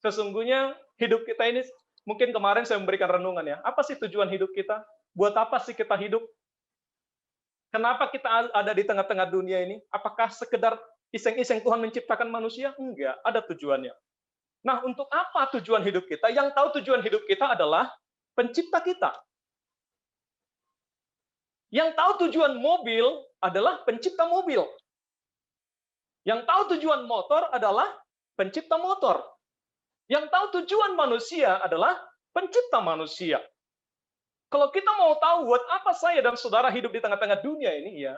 [SPEAKER 1] sesungguhnya hidup kita ini, mungkin kemarin saya memberikan renungan ya, apa sih tujuan hidup kita? Buat apa sih kita hidup? Kenapa kita ada di tengah-tengah dunia ini? Apakah sekedar iseng-iseng Tuhan menciptakan manusia? Enggak, ada tujuannya. Nah, untuk apa tujuan hidup kita? Yang tahu tujuan hidup kita adalah pencipta kita. Yang tahu tujuan mobil adalah pencipta mobil. Yang tahu tujuan motor adalah pencipta motor. Yang tahu tujuan manusia adalah pencipta manusia. Kalau kita mau tahu buat apa saya dan saudara hidup di tengah-tengah dunia ini, ya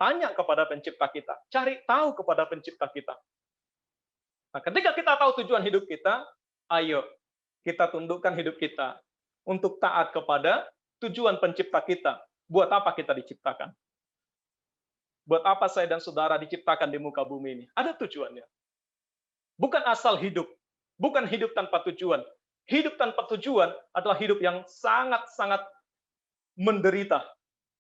[SPEAKER 1] tanya kepada pencipta kita. Cari tahu kepada pencipta kita. Nah, ketika kita tahu tujuan hidup kita, ayo kita tundukkan hidup kita untuk taat kepada tujuan pencipta kita. Buat apa kita diciptakan? Buat apa saya dan saudara diciptakan di muka bumi ini? Ada tujuannya. Bukan asal hidup. Bukan hidup tanpa tujuan. hidup tanpa tujuan adalah hidup yang sangat-sangat menderita,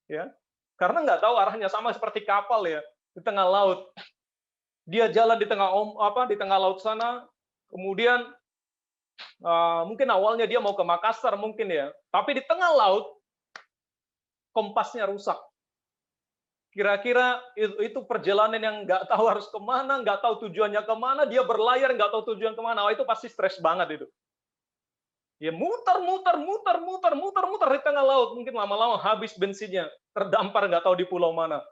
[SPEAKER 1] ya. Karena nggak tahu arahnya, sama seperti kapal ya di tengah laut. Dia jalan di tengah laut sana, kemudian mungkin awalnya dia mau ke Makassar mungkin ya, tapi di tengah laut kompasnya rusak. Kira-kira itu perjalanan yang nggak tahu harus kemana, nggak tahu tujuannya kemana, dia berlayar nggak tahu tujuan kemana. Itu pasti stres banget itu. Ya muter di tengah laut, mungkin lama-lama habis bensinnya, terdampar nggak tahu di pulau mana.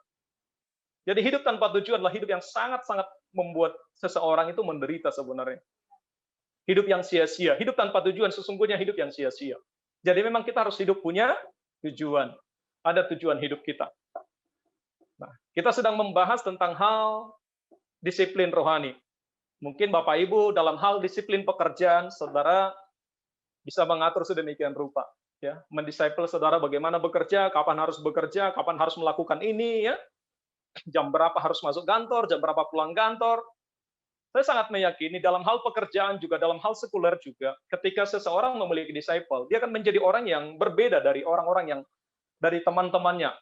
[SPEAKER 1] Jadi hidup tanpa tujuan adalah hidup yang sangat-sangat membuat seseorang itu menderita sebenarnya. Hidup yang sia-sia, hidup tanpa tujuan sesungguhnya hidup yang sia-sia. Jadi memang kita harus hidup punya tujuan. Ada tujuan hidup kita. Nah, kita sedang membahas tentang hal disiplin rohani. Mungkin Bapak Ibu dalam hal disiplin pekerjaan, saudara bisa mengatur sedemikian rupa, ya, mendisciple saudara bagaimana bekerja, kapan harus bekerja, kapan harus melakukan ini, ya, jam berapa harus masuk kantor, jam berapa pulang kantor. Saya sangat meyakini dalam hal pekerjaan juga, dalam hal sekuler juga, ketika seseorang memiliki disciple, dia akan menjadi orang yang berbeda dari orang-orang yang dari teman-temannya,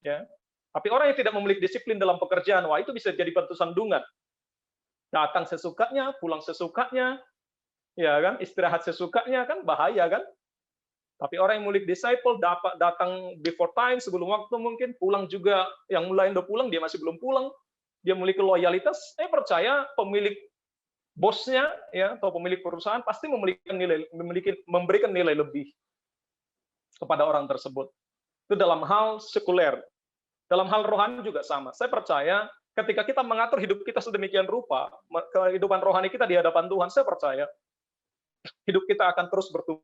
[SPEAKER 1] ya. Tapi orang yang tidak memiliki disiplin dalam pekerjaan, wah itu bisa jadi batu sandungan. Datang sesukanya, pulang sesukanya, ya kan, istirahat sesukanya, kan bahaya kan. Tapi orang yang memiliki disciple datang before time, sebelum waktu mungkin, pulang juga, yang mulai udah pulang dia masih belum pulang, dia memiliki loyalitas, saya percaya pemilik bosnya ya atau pemilik perusahaan pasti memberikan nilai lebih kepada orang tersebut. Itu dalam hal sekuler. Dalam hal rohani juga sama. Saya percaya ketika kita mengatur hidup kita sedemikian rupa, kehidupan rohani kita di hadapan Tuhan, saya percaya hidup kita akan terus bertumbuh,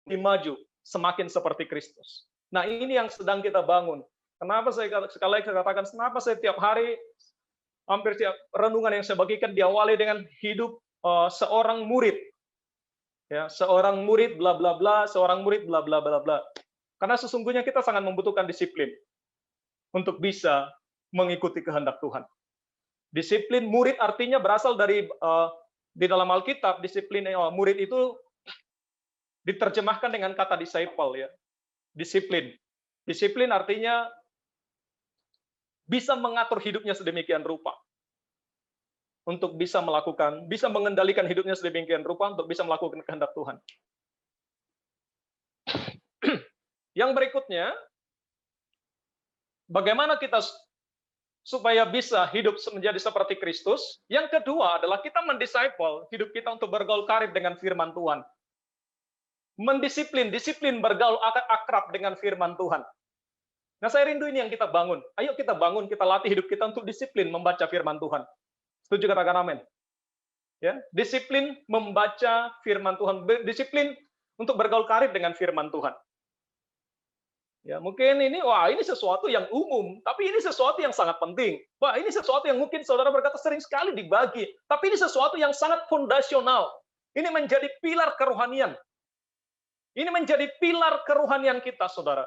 [SPEAKER 1] maju, semakin seperti Kristus. Nah, ini yang sedang kita bangun. Kenapa saya sekali lagi katakan, kenapa saya tiap hari, hampir tiap renungan yang saya bagikan diawali dengan hidup seorang murid. Ya, seorang murid bla bla bla, seorang murid bla bla bla bla. Karena sesungguhnya kita sangat membutuhkan disiplin untuk bisa mengikuti kehendak Tuhan. Disiplin murid artinya berasal dari di dalam Alkitab, disiplin murid itu diterjemahkan dengan kata disciple ya. Disiplin. Disiplin artinya bisa mengatur hidupnya sedemikian rupa. Untuk bisa mengendalikan hidupnya sedemikian rupa untuk bisa melakukan kehendak Tuhan. Yang berikutnya, bagaimana kita supaya bisa hidup menjadi seperti Kristus? Yang kedua adalah kita mendisciple hidup kita untuk bergaul karib dengan firman Tuhan. Disiplin bergaul akrab dengan firman Tuhan. Nah, saya rindu ini yang kita bangun. Ayo kita bangun, kita latih hidup kita untuk disiplin membaca firman Tuhan. Setuju katakan amin? Ya, disiplin membaca firman Tuhan, disiplin untuk bergaul karib dengan firman Tuhan. Ya, mungkin ini sesuatu yang umum, tapi ini sesuatu yang sangat penting. Wah, ini sesuatu yang mungkin saudara berkata sering sekali dibagi, tapi ini sesuatu yang sangat fondasional. Ini menjadi pilar kerohanian. Ini menjadi pilar kerohanian kita, saudara.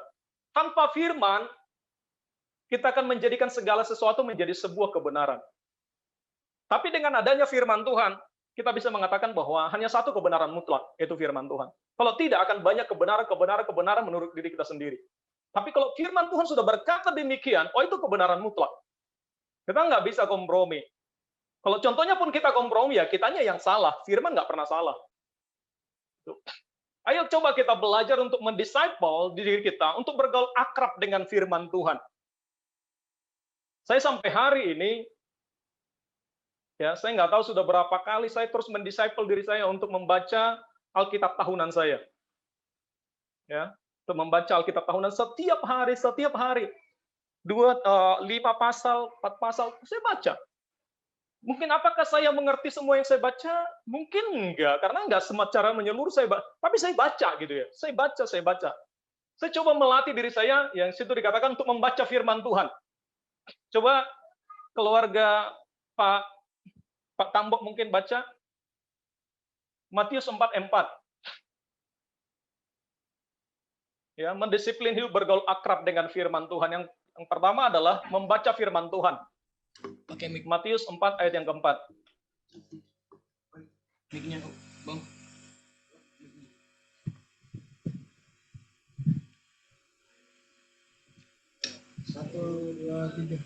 [SPEAKER 1] Tanpa firman, kita akan menjadikan segala sesuatu menjadi sebuah kebenaran. Tapi dengan adanya firman Tuhan, kita bisa mengatakan bahwa hanya satu kebenaran mutlak, yaitu firman Tuhan. Kalau tidak, akan banyak kebenaran menurut diri kita sendiri. Tapi kalau firman Tuhan sudah berkata demikian, itu kebenaran mutlak. Kita nggak bisa kompromi. Kalau contohnya pun kita kompromi, ya kitanya yang salah. Firman nggak pernah salah. Ayo coba kita belajar untuk mendisciple diri kita, untuk bergaul akrab dengan firman Tuhan. Saya sampai hari ini, ya saya nggak tahu sudah berapa kali saya terus mendisciple diri saya untuk membaca Alkitab tahunan saya. Ya, untuk membaca Alkitab tahunan setiap hari. 5 pasal, 4 pasal, saya baca. Mungkin apakah saya mengerti semua yang saya baca? Mungkin enggak, karena enggak semua cara menyeluruh saya baca. Tapi saya baca gitu ya. Saya baca. Saya coba melatih diri saya, yang situ dikatakan untuk membaca firman Tuhan. Coba keluarga Pak Tambok mungkin baca Matius 4:4. Ya, mendisiplin hidup bergaul akrab dengan firman Tuhan. Yang pertama adalah membaca firman Tuhan. Matius 4 ayat yang keempat.
[SPEAKER 3] Mic-nya, Bang.
[SPEAKER 5] Satu, dua, tiga.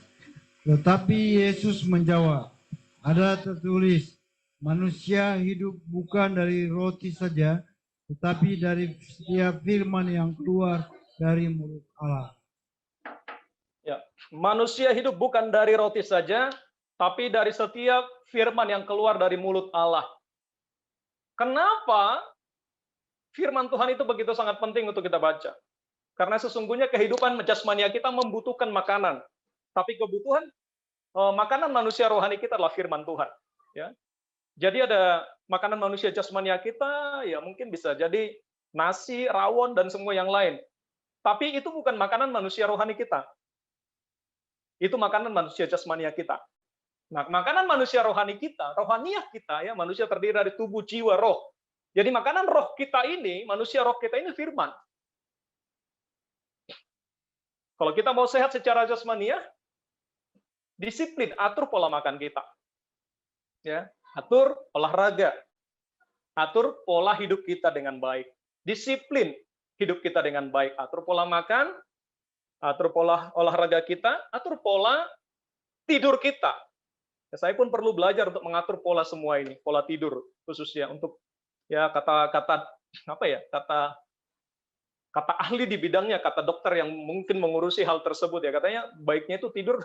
[SPEAKER 5] Tetapi Yesus menjawab, ada tertulis, manusia hidup bukan dari roti saja, tetapi dari setiap firman yang keluar dari mulut Allah.
[SPEAKER 1] Ya, manusia hidup bukan dari roti saja, tapi dari setiap firman yang keluar dari mulut Allah. Kenapa firman Tuhan itu begitu sangat penting untuk kita baca? Karena sesungguhnya kehidupan jasmania kita membutuhkan makanan. Tapi kebutuhan makanan manusia rohani kita adalah firman Tuhan. Ya. Jadi ada makanan manusia jasmania kita, ya mungkin bisa jadi nasi, rawon, dan semua yang lain. Tapi itu bukan makanan manusia rohani kita. Itu makanan manusia jasmania kita. Nah, makanan manusia rohani kita, rohaniah kita, ya manusia terdiri dari tubuh, jiwa, roh. Jadi makanan roh kita ini, manusia roh kita ini firman. Kalau kita mau sehat secara jasmania, disiplin, atur pola makan kita. Ya, atur olahraga. Atur pola hidup kita dengan baik. Disiplin hidup kita dengan baik. Atur pola makan, atur pola olahraga kita, atur pola tidur kita. Ya, saya pun perlu belajar untuk mengatur pola semua ini, pola tidur khususnya untuk ya kata ahli di bidangnya, kata dokter yang mungkin mengurusi hal tersebut ya, katanya baiknya itu tidur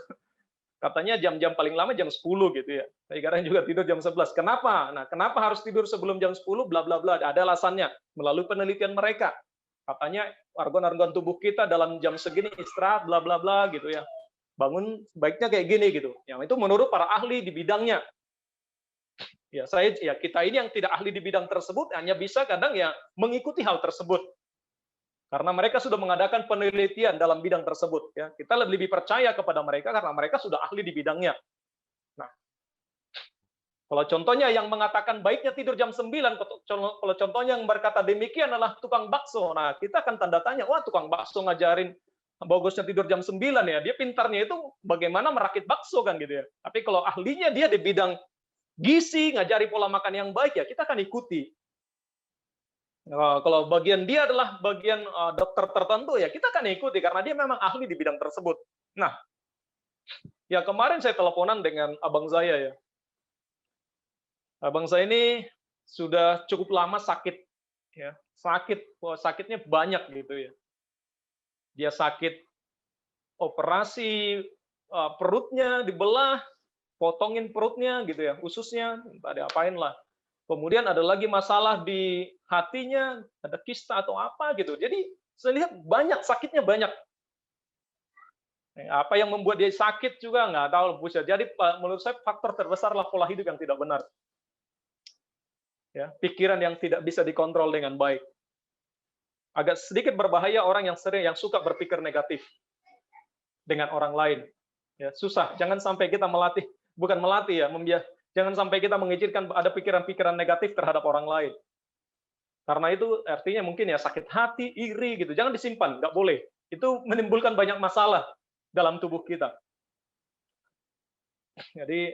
[SPEAKER 1] katanya jam-jam paling lama jam 10 gitu ya. Saya sekarang juga tidur jam 11. Kenapa? Nah, kenapa harus tidur sebelum jam 10? Bla bla bla. Ada alasannya melalui penelitian mereka. Katanya organ-organ tubuh kita dalam jam segini istirahat bla bla bla gitu ya. Bangun baiknya kayak gini gitu. Yang itu menurut para ahli di bidangnya. Ya, kita ini yang tidak ahli di bidang tersebut hanya bisa kadang ya mengikuti hal tersebut. Karena mereka sudah mengadakan penelitian dalam bidang tersebut. Ya. Kita lebih percaya kepada mereka karena mereka sudah ahli di bidangnya. Nah, kalau contohnya yang mengatakan baiknya tidur jam 9, kalau contohnya yang berkata demikian adalah tukang bakso. Nah, kita akan tanda tanya, wah tukang bakso ngajarin bagusnya tidur jam 9 ya. Dia pintarnya itu bagaimana merakit bakso kan gitu ya. Tapi kalau ahlinya dia di bidang gizi, ngajari pola makan yang baik ya, kita akan ikuti. Kalau bagian dia adalah bagian dokter tertentu ya kita akan ikuti karena dia memang ahli di bidang tersebut. Nah, ya kemarin saya teleponan dengan abang saya ya. Abang saya ini sudah cukup lama sakit ya. Sakitnya banyak gitu ya. Dia sakit operasi perutnya dibelah, potongin perutnya gitu ya, ususnya, ada apain lah. Kemudian ada lagi masalah di hatinya, ada kista atau apa gitu. Jadi saya lihat banyak, sakitnya banyak. Apa yang membuat dia sakit juga nggak tahu. Jadi menurut saya faktor terbesar adalah pola hidup yang tidak benar. Ya, pikiran yang tidak bisa dikontrol dengan baik. Agak sedikit berbahaya orang yang suka berpikir negatif dengan orang lain. Ya, susah. Jangan sampai kita bukan melatih ya, jangan sampai kita mengizinkan ada pikiran-pikiran negatif terhadap orang lain. Karena itu artinya mungkin ya sakit hati, iri gitu. Jangan disimpan, nggak boleh. Itu menimbulkan banyak masalah dalam tubuh kita. Jadi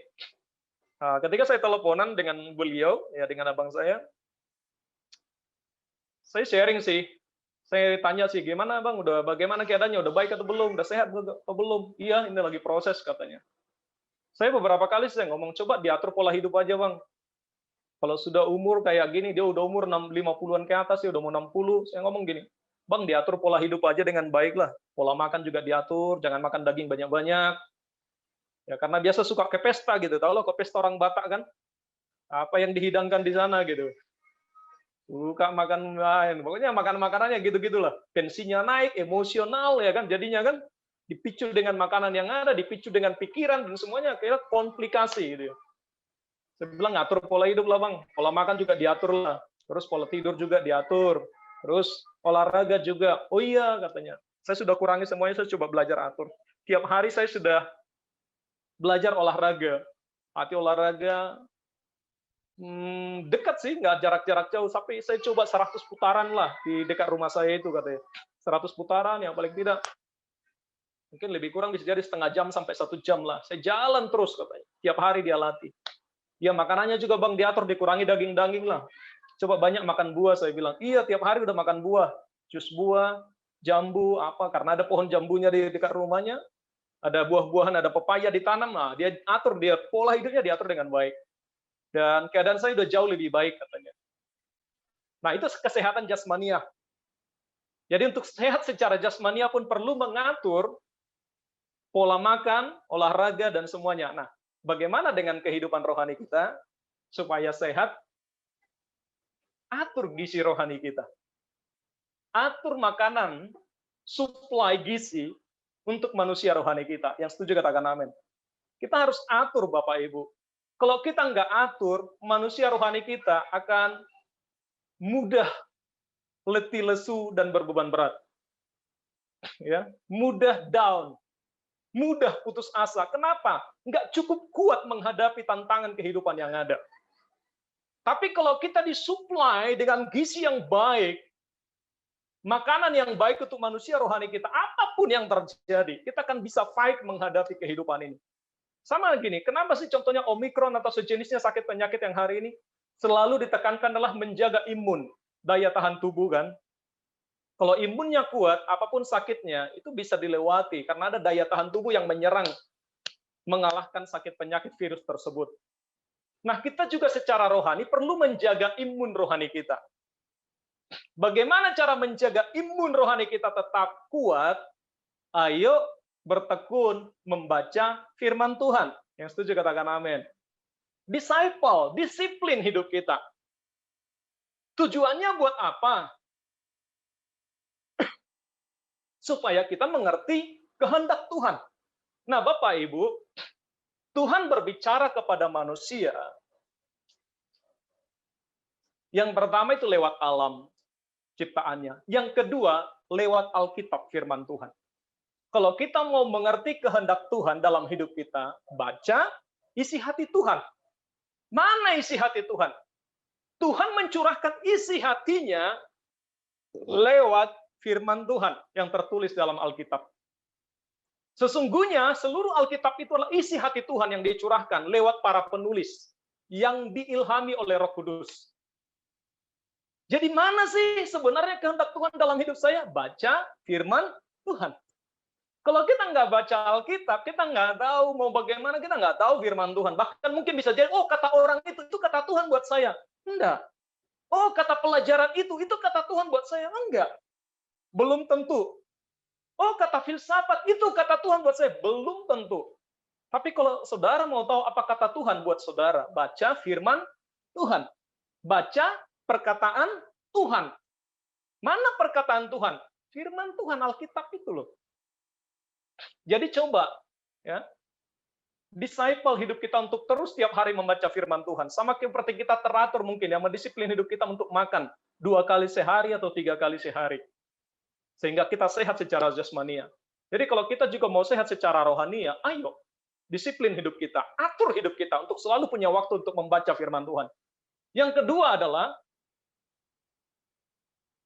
[SPEAKER 1] ketika saya teleponan dengan beliau, ya dengan abang saya sharing sih. Saya tanya sih, gimana bang? Bagaimana keadaannya? Udah baik atau belum? Udah sehat atau belum? Iya, ini lagi proses katanya. Saya beberapa kali saya ngomong, coba diatur pola hidup aja bang. Kalau sudah umur kayak gini, dia udah umur 50-an ke atas, ya udah mau 60, saya ngomong gini, bang diatur pola hidup aja dengan baik lah. Pola makan juga diatur, jangan makan daging banyak-banyak. Ya karena biasa suka ke pesta gitu, tahu lo ke pesta orang Batak kan? Apa yang dihidangkan di sana gitu. Suka makan lain, pokoknya makanannya gitu-gitulah. Tensinya naik, emosional ya kan, jadinya kan dipicu dengan makanan yang ada, dipicu dengan pikiran dan semuanya kayak komplikasi gitu. Saya bilang ngatur pola hidup lah bang, pola makan juga diatur lah, terus pola tidur juga diatur, terus olahraga juga. Oh iya katanya, saya sudah kurangi semuanya, saya coba belajar atur. Tiap hari saya sudah belajar olahraga, olahraga. Dekat sih, nggak jarak-jarak jauh, tapi saya coba 100 putaran lah di dekat rumah saya itu katanya. 100 putaran yang paling tidak, mungkin lebih kurang bisa jadi setengah jam sampai 1 jam lah. Saya jalan terus katanya, tiap hari dia latih. Ya makanannya juga Bang diatur, dikurangi daging-daging lah. Coba banyak makan buah, saya bilang. Iya, tiap hari udah makan buah. Jus buah, jambu, apa, karena ada pohon jambunya di dekat rumahnya. Ada buah-buahan, ada pepaya ditanam. Nah, dia atur, dia pola hidupnya diatur dengan baik. Dan keadaan saya udah jauh lebih baik katanya. Nah, itu kesehatan jasmania. Jadi untuk sehat secara jasmania pun perlu mengatur pola makan, olahraga, dan semuanya. Nah, bagaimana dengan kehidupan rohani kita supaya sehat? Atur gizi rohani kita. Atur makanan, supply gizi untuk manusia rohani kita. Yang setuju katakan amin. Kita harus atur Bapak Ibu. Kalau kita nggak atur, manusia rohani kita akan mudah letih lesu dan berbeban berat. Ya, mudah down, mudah putus asa. Kenapa? Nggak cukup kuat menghadapi tantangan kehidupan yang ada. Tapi kalau kita disuplai dengan gizi yang baik, makanan yang baik untuk manusia rohani kita, apapun yang terjadi, kita akan bisa fight menghadapi kehidupan ini. Sama gini, kenapa sih contohnya Omikron atau sejenisnya sakit penyakit yang hari ini selalu ditekankan adalah menjaga imun, daya tahan tubuh kan? Kalau imunnya kuat, apapun sakitnya, itu bisa dilewati karena ada daya tahan tubuh yang menyerang, mengalahkan sakit penyakit virus tersebut. Nah, kita juga secara rohani perlu menjaga imun rohani kita. Bagaimana cara menjaga imun rohani kita tetap kuat? Ayo bertekun membaca firman Tuhan. Yang setuju katakan amin. Disciple, disiplin hidup kita. Tujuannya buat apa? Supaya kita mengerti kehendak Tuhan. Nah, Bapak Ibu, Tuhan berbicara kepada manusia. Yang pertama itu lewat alam ciptaannya. Yang kedua, lewat Alkitab firman Tuhan. Kalau kita mau mengerti kehendak Tuhan dalam hidup kita, baca isi hati Tuhan. Mana isi hati Tuhan? Tuhan mencurahkan isi hatinya lewat firman Tuhan yang tertulis dalam Alkitab. Sesungguhnya seluruh Alkitab itu adalah isi hati Tuhan yang dicurahkan lewat para penulis yang diilhami oleh Roh Kudus. Jadi mana sih sebenarnya kehendak Tuhan dalam hidup saya? Baca firman Tuhan. Kalau kita nggak baca Alkitab, kita nggak tahu mau bagaimana, kita nggak tahu firman Tuhan. Bahkan mungkin bisa jadi, oh kata orang itu kata Tuhan buat saya. Enggak. Oh kata pelajaran itu kata Tuhan buat saya. Enggak. Belum tentu. Oh, kata filsafat, itu kata Tuhan buat saya. Belum tentu. Tapi kalau saudara mau tahu apa kata Tuhan buat saudara, baca firman Tuhan. Baca perkataan Tuhan. Mana perkataan Tuhan? Firman Tuhan, Alkitab itu loh. Jadi coba, ya, disciple hidup kita untuk terus tiap hari membaca firman Tuhan. Sama seperti kita teratur mungkin, ya, mendisiplin hidup kita untuk makan 2 kali sehari atau 3 kali sehari. Sehingga kita sehat secara jasmania. Jadi kalau kita juga mau sehat secara rohania, ayo disiplin hidup kita, atur hidup kita untuk selalu punya waktu untuk membaca firman Tuhan. Yang kedua adalah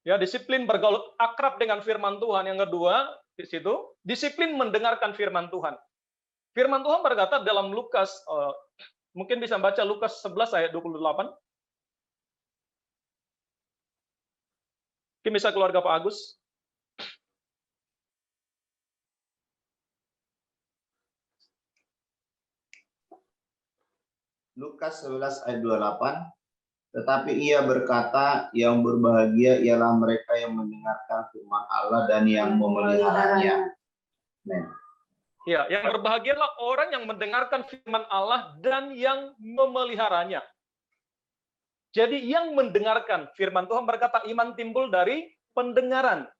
[SPEAKER 1] ya disiplin bergaul akrab dengan firman Tuhan. Yang kedua di situ disiplin mendengarkan firman Tuhan. Firman Tuhan berkata dalam Lukas, mungkin bisa baca Lukas 11 ayat 28. Mungkin bisa keluarga Pak Agus.
[SPEAKER 3] Lukas 11 ayat 28. Tetapi ia berkata, yang berbahagia ialah mereka yang mendengarkan firman Allah dan yang memeliharanya.
[SPEAKER 1] Ya, yang berbahagialah orang yang mendengarkan firman Allah dan yang memeliharanya. Jadi yang mendengarkan firman Tuhan berkata iman timbul dari pendengaran.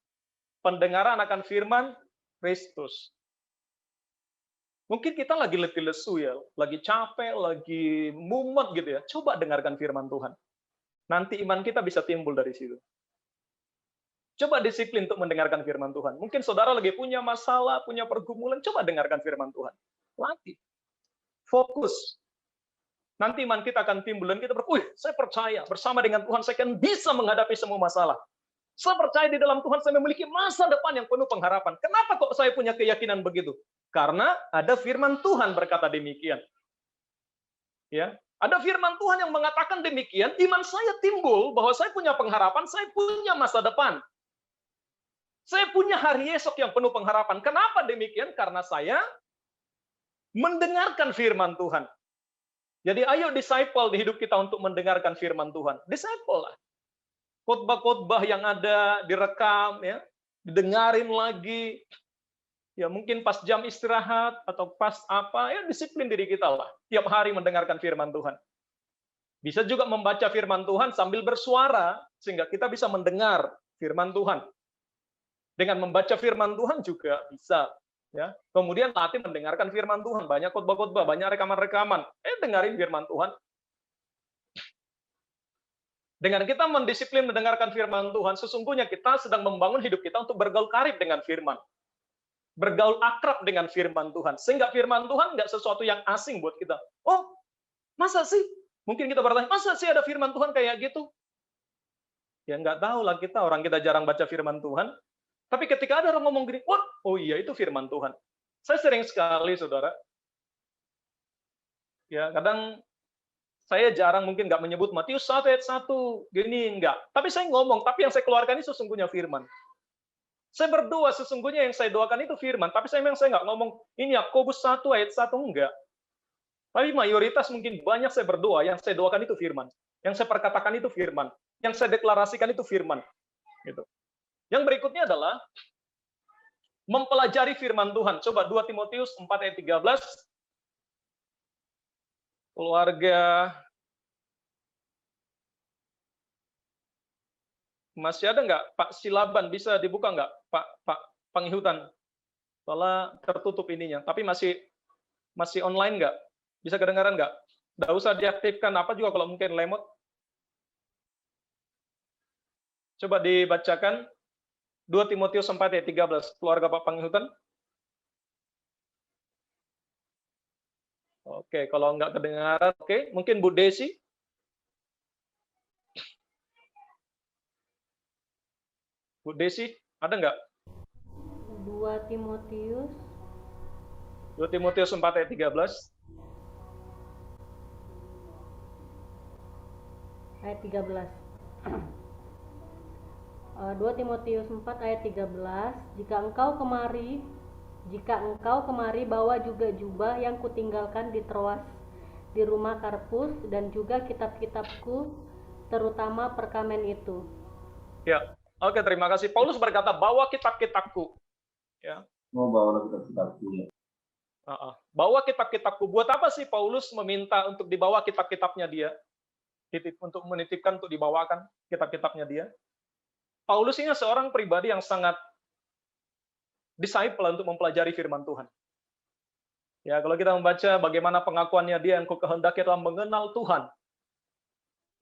[SPEAKER 1] Pendengaran akan firman Kristus. Mungkin kita lagi letih lesu ya, lagi capek, lagi mumet gitu ya. Coba dengarkan firman Tuhan. Nanti iman kita bisa timbul dari situ. Coba disiplin untuk mendengarkan firman Tuhan. Mungkin saudara lagi punya masalah, punya pergumulan, coba dengarkan firman Tuhan. Latih. Fokus. Nanti iman kita akan timbul dan kita saya percaya bersama dengan Tuhan saya akan bisa menghadapi semua masalah. Saya percaya di dalam Tuhan saya memiliki masa depan yang penuh pengharapan. Kenapa kok saya punya keyakinan begitu? Karena ada firman Tuhan berkata demikian. Ya, Ada firman Tuhan yang mengatakan demikian, iman saya timbul bahwa saya punya pengharapan, saya punya masa depan. Saya punya hari esok yang penuh pengharapan. Kenapa demikian? Karena saya mendengarkan firman Tuhan. Jadi ayo disciple di hidup kita untuk mendengarkan firman Tuhan. Disciple lah. Khotbah-khotbah yang ada direkam, ya, didengarin lagi. Ya mungkin pas jam istirahat atau pas apa, ya disiplin diri kita lah. Tiap hari mendengarkan firman Tuhan. Bisa juga membaca firman Tuhan sambil bersuara, sehingga kita bisa mendengar firman Tuhan. Dengan membaca firman Tuhan juga bisa. Ya. Kemudian latih mendengarkan firman Tuhan. Banyak khotbah-khotbah, banyak rekaman-rekaman. Dengarin firman Tuhan. Dengan kita mendisiplin mendengarkan firman Tuhan, sesungguhnya kita sedang membangun hidup kita untuk bergaul karib dengan firman. Bergaul akrab dengan firman Tuhan. Sehingga firman Tuhan nggak sesuatu yang asing buat kita. Oh, masa sih? Mungkin kita bertanya, masa sih ada firman Tuhan kayak gitu? Ya nggak tahu lah kita, orang kita jarang baca firman Tuhan. Tapi ketika ada orang ngomong gini, oh iya itu firman Tuhan. Saya sering sekali, saudara. Ya, kadang saya jarang mungkin nggak menyebut Matius 1 ayat 1, gini enggak. Tapi saya ngomong, tapi yang saya keluarkan ini sesungguhnya firman. Saya berdoa, sesungguhnya yang saya doakan itu firman. Tapi saya nggak ngomong, ini Yakobus 1 ayat 1, enggak. Tapi mayoritas mungkin banyak saya berdoa, yang saya doakan itu firman. Yang saya perkatakan itu firman. Yang saya deklarasikan itu firman. Gitu. Yang berikutnya adalah mempelajari firman Tuhan. Coba 2 Timotius 4 ayat 13. Keluarga masih ada nggak? Pak Silaban bisa dibuka nggak? Pak Panghutan. Soalnya tertutup ininya. Tapi masih online nggak? Bisa kedengaran nggak? Nggak usah diaktifkan apa juga kalau mungkin lemot. Coba dibacakan 2 Timotius 4 ayat 13. Keluarga Pak Panghutan. Oke, kalau nggak kedengaran, oke. Mungkin Bu Desi. Bu Desi, ada nggak?
[SPEAKER 6] 2 Timotius
[SPEAKER 1] 2 Timotius 4 ayat 13.
[SPEAKER 6] ayat 13. 2 Timotius 4 ayat 13. Jika engkau kemari bawa juga jubah yang kutinggalkan di Troas di rumah Karpus dan juga kitab-kitabku terutama perkamen itu.
[SPEAKER 1] Ya. Oke, terima kasih. Paulus berkata, bawa kitab-kitabku. Ya.
[SPEAKER 3] Mau bawa kitab-kitabku ya.
[SPEAKER 1] Bawa kitab-kitabku. Buat apa sih Paulus meminta untuk dibawa kitab-kitabnya dia? Untuk menitipkan, untuk dibawakan kitab-kitabnya dia. Paulus ini seorang pribadi yang sangat disciple untuk mempelajari firman Tuhan. Ya, kalau kita membaca bagaimana pengakuannya dia yang kukehendaki adalah mengenal Tuhan.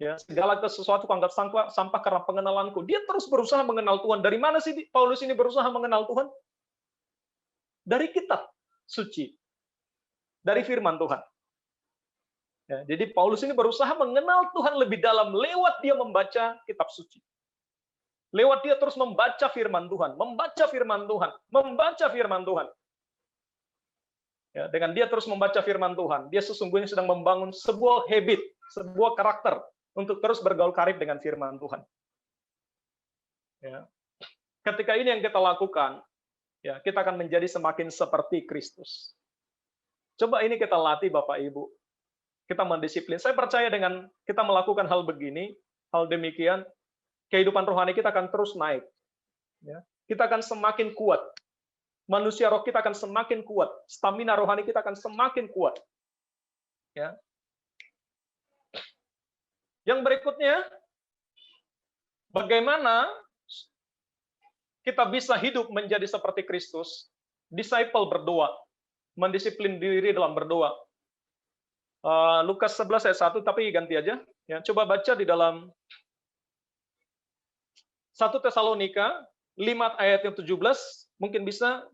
[SPEAKER 1] Ya, segala sesuatu kuanggap sampah karena pengenalanku. Dia terus berusaha mengenal Tuhan. Dari mana sih Paulus ini berusaha mengenal Tuhan? Dari kitab suci. Dari firman Tuhan. Ya, jadi Paulus ini berusaha mengenal Tuhan lebih dalam lewat dia membaca kitab suci. Lewat dia terus membaca firman Tuhan, membaca firman Tuhan, membaca firman Tuhan. Ya, dengan dia terus membaca firman Tuhan, dia sesungguhnya sedang membangun sebuah habit, sebuah karakter untuk terus bergaul karib dengan firman Tuhan. Ya. Ketika ini yang kita lakukan, ya, kita akan menjadi semakin seperti Kristus. Coba ini kita latih Bapak Ibu. Kita mendisiplin. Saya percaya dengan kita melakukan hal begini, hal demikian, kehidupan rohani kita akan terus naik. Ya. Kita akan semakin kuat. Manusia roh kita akan semakin kuat. Stamina rohani kita akan semakin kuat. Ya. Yang berikutnya, bagaimana kita bisa hidup menjadi seperti Kristus? Disciple berdoa, mendisiplin diri dalam berdoa. Lukas 11 ayat 1, tapi ganti aja. Ya, coba baca di dalam 1 Tesalonika 5 ayat yang 17, mungkin bisa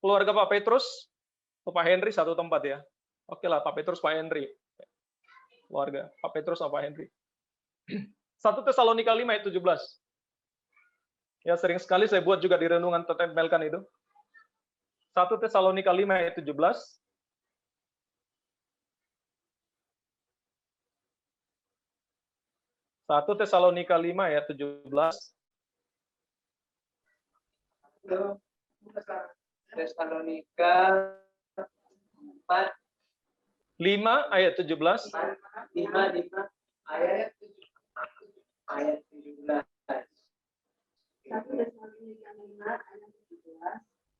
[SPEAKER 1] keluarga Pak Petrus, Pak Henry satu tempat ya. Oke lah, Pak Petrus, Pak Henry. Keluarga Pak Petrus sama Pak Henry. 1 Tesalonika 5 ayat 17. Ya, sering sekali saya buat juga di renungan tempelkan itu. 1 Tesalonika 5 ayat 17. 1 Tesalonika 5 ayat 17.
[SPEAKER 4] Tesalonika 4
[SPEAKER 1] 5 ayat 17.
[SPEAKER 4] 5 ayat 17.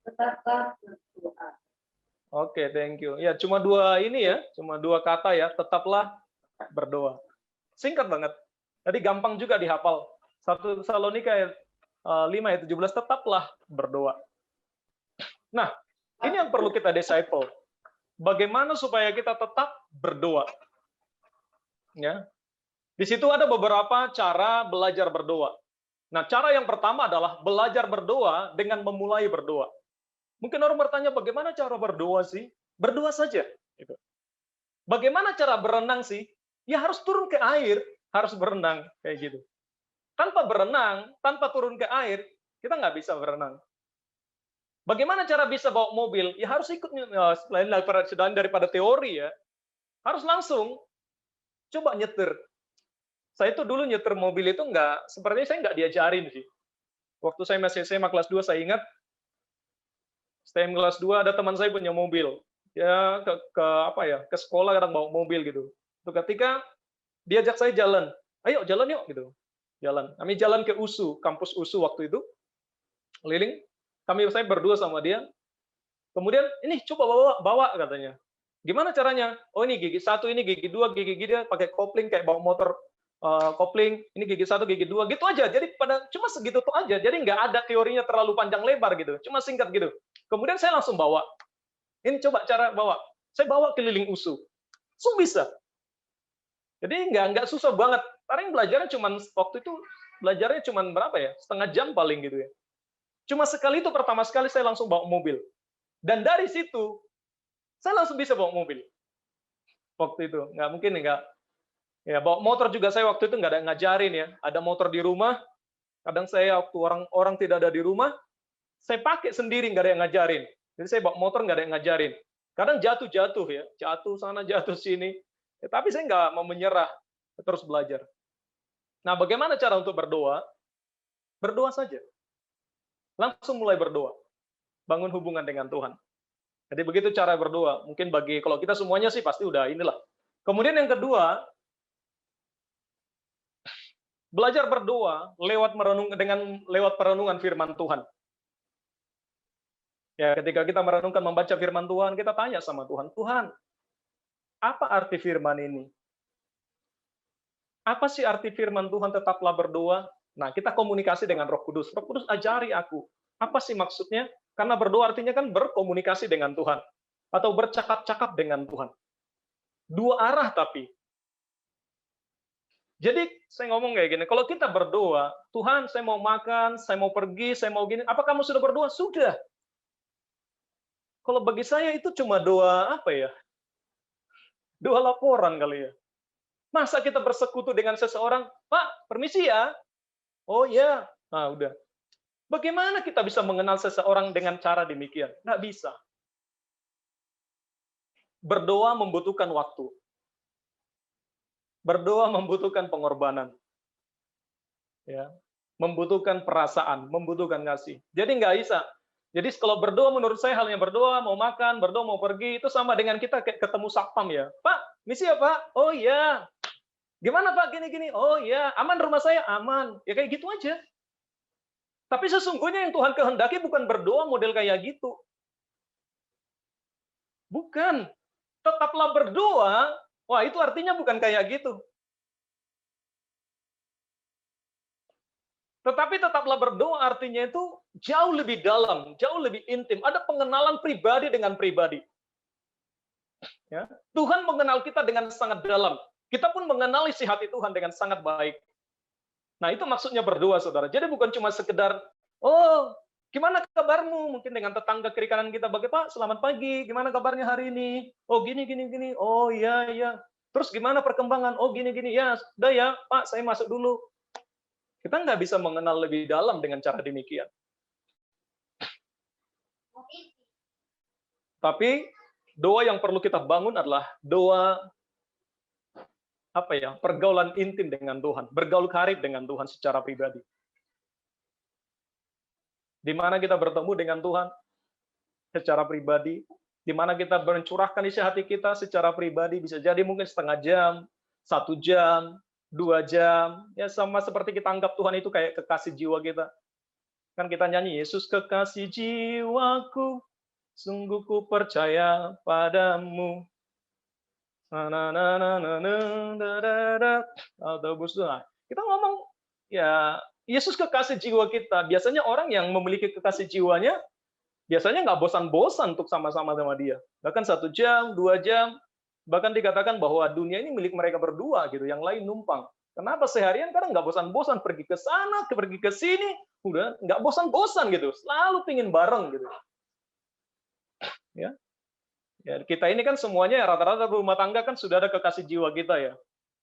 [SPEAKER 2] Tetaplah berdoa.
[SPEAKER 1] Oke, thank you. Ya, cuma dua ini ya, cuma dua kata ya, tetaplah berdoa. Singkat banget. Jadi gampang juga dihafal. 1 Tesalonika ayat 5 ayat 17, tetaplah berdoa. Nah, ini yang perlu kita disciple. Bagaimana supaya kita tetap berdoa? Ya. Di situ ada beberapa cara belajar berdoa. Nah, cara yang pertama adalah belajar berdoa dengan memulai berdoa. Mungkin orang bertanya, bagaimana cara berdoa sih? Berdoa saja. Gitu. Bagaimana cara berenang sih? Ya harus turun ke air, harus berenang. Kayak gitu. Tanpa berenang, tanpa turun ke air, kita nggak bisa berenang. Bagaimana cara bisa bawa mobil? Ya harus ikut, selain daripada teori ya, harus langsung coba nyetir. Saya itu dulu nyetir mobil itu sepertinya saya nggak diajarin sih. Waktu saya masih SMA kelas 2, saya ingat, STM kelas 2 ada teman saya punya mobil. Ya ke sekolah kadang bawa mobil gitu. Itu ketika diajak saya jalan, ayo jalan yuk gitu. Jalan. Kami jalan ke USU, kampus USU waktu itu. Keliling. Saya berdua sama dia. Kemudian ini coba bawa katanya. Gimana caranya? Oh ini gigi 1, ini gigi 2, gigi dia pakai kopling kayak bawa motor kopling. Ini gigi 1, gigi 2, gitu aja. Jadi cuma segitu tuh aja. Jadi nggak ada teorinya terlalu panjang lebar gitu. Cuma singkat gitu. Kemudian saya langsung bawa. Ini coba cara bawa. Saya bawa keliling USU. Langsung bisa. Jadi nggak susah banget. Paling belajarnya waktu itu belajarnya cuma berapa ya? Setengah jam paling gitu ya. Cuma sekali itu pertama sekali saya langsung bawa mobil. Dan dari situ saya langsung bisa bawa mobil. Waktu itu nggak mungkin ya bawa motor juga saya waktu itu nggak ada ngajarin ya. Ada motor di rumah. Kadang saya waktu orang tidak ada di rumah, saya pakai sendiri nggak ada yang ngajarin. Jadi saya bawa motor nggak ada yang ngajarin. Kadang jatuh ya, jatuh sana jatuh sini. Ya, tapi saya nggak mau menyerah, terus belajar. Nah, bagaimana cara untuk berdoa? Berdoa saja. Langsung mulai berdoa. Bangun hubungan dengan Tuhan. Jadi begitu cara berdoa. Mungkin kalau kita semuanya sih pasti udah inilah. Kemudian yang kedua, belajar berdoa lewat perenungan firman Tuhan. Ya, ketika kita merenungkan membaca firman Tuhan, kita tanya sama Tuhan, Tuhan, apa arti firman ini? Apa sih arti firman Tuhan tetaplah berdoa? Nah, kita komunikasi dengan Roh Kudus. Roh Kudus ajari aku. Apa sih maksudnya? Karena berdoa artinya kan berkomunikasi dengan Tuhan. Atau bercakap-cakap dengan Tuhan. Dua arah tapi. Jadi, saya ngomong kayak gini, kalau kita berdoa, Tuhan saya mau makan, saya mau pergi, saya mau gini, apa kamu sudah berdoa? Sudah. Kalau bagi saya itu cuma doa apa ya? Doa laporan kali ya. Masa kita bersekutu dengan seseorang, Pak, permisi ya. Oh iya, nah udah. Bagaimana kita bisa mengenal seseorang dengan cara demikian? Nggak bisa. Berdoa membutuhkan waktu. Berdoa membutuhkan pengorbanan. Ya, membutuhkan perasaan, membutuhkan kasih. Jadi nggak bisa. Jadi kalau berdoa menurut saya halnya berdoa, mau makan, berdoa mau pergi, itu sama dengan kita kayak ketemu satpam ya. Pak, misi ya Pak? Oh iya. Gimana Pak? Gini-gini. Oh iya, aman rumah saya? Aman. Ya kayak gitu aja. Tapi sesungguhnya yang Tuhan kehendaki bukan berdoa model kayak gitu. Bukan. Tetaplah berdoa. Wah, itu artinya bukan kayak gitu. Tetapi tetaplah berdoa artinya itu jauh lebih dalam, jauh lebih intim. Ada pengenalan pribadi dengan pribadi. Ya. Tuhan mengenal kita dengan sangat dalam. Kita pun mengenali isi hati Tuhan dengan sangat baik. Nah, itu maksudnya berdoa, saudara. Jadi bukan cuma sekedar, oh, gimana kabarmu? Mungkin dengan tetangga kiri kanan kita, Pak, selamat pagi, gimana kabarnya hari ini? Oh, gini. Oh, iya. Terus gimana perkembangan? Oh, gini. Ya, sudah ya, Pak, saya masuk dulu. Kita nggak bisa mengenal lebih dalam dengan cara demikian. Tapi, doa yang perlu kita bangun adalah doa pergaulan intim dengan Tuhan, bergaul karib dengan Tuhan secara pribadi. Di mana kita bertemu dengan Tuhan secara pribadi, di mana kita mencurahkan isi hati kita secara pribadi, bisa jadi mungkin setengah jam, 1 jam, 2 jam, ya sama seperti kita anggap Tuhan itu kayak kekasih jiwa kita. Kan kita nyanyi, Yesus kekasih jiwaku, sungguh ku percaya padamu. Kita ngomong, ya Yesus kekasih jiwa kita. Biasanya orang yang memiliki kekasih jiwanya, biasanya nggak bosan-bosan untuk sama-sama sama dia. Bahkan 1 jam, 2 jam, bahkan dikatakan bahwa dunia ini milik mereka berdua gitu, yang lain numpang. Kenapa seharian? Karena nggak bosan-bosan, pergi ke sana, pergi ke sini, udah nggak bosan-bosan gitu, selalu pingin bareng gitu. Ya, kita ini kan semuanya rata-rata rumah tangga kan sudah ada kekasih jiwa kita ya.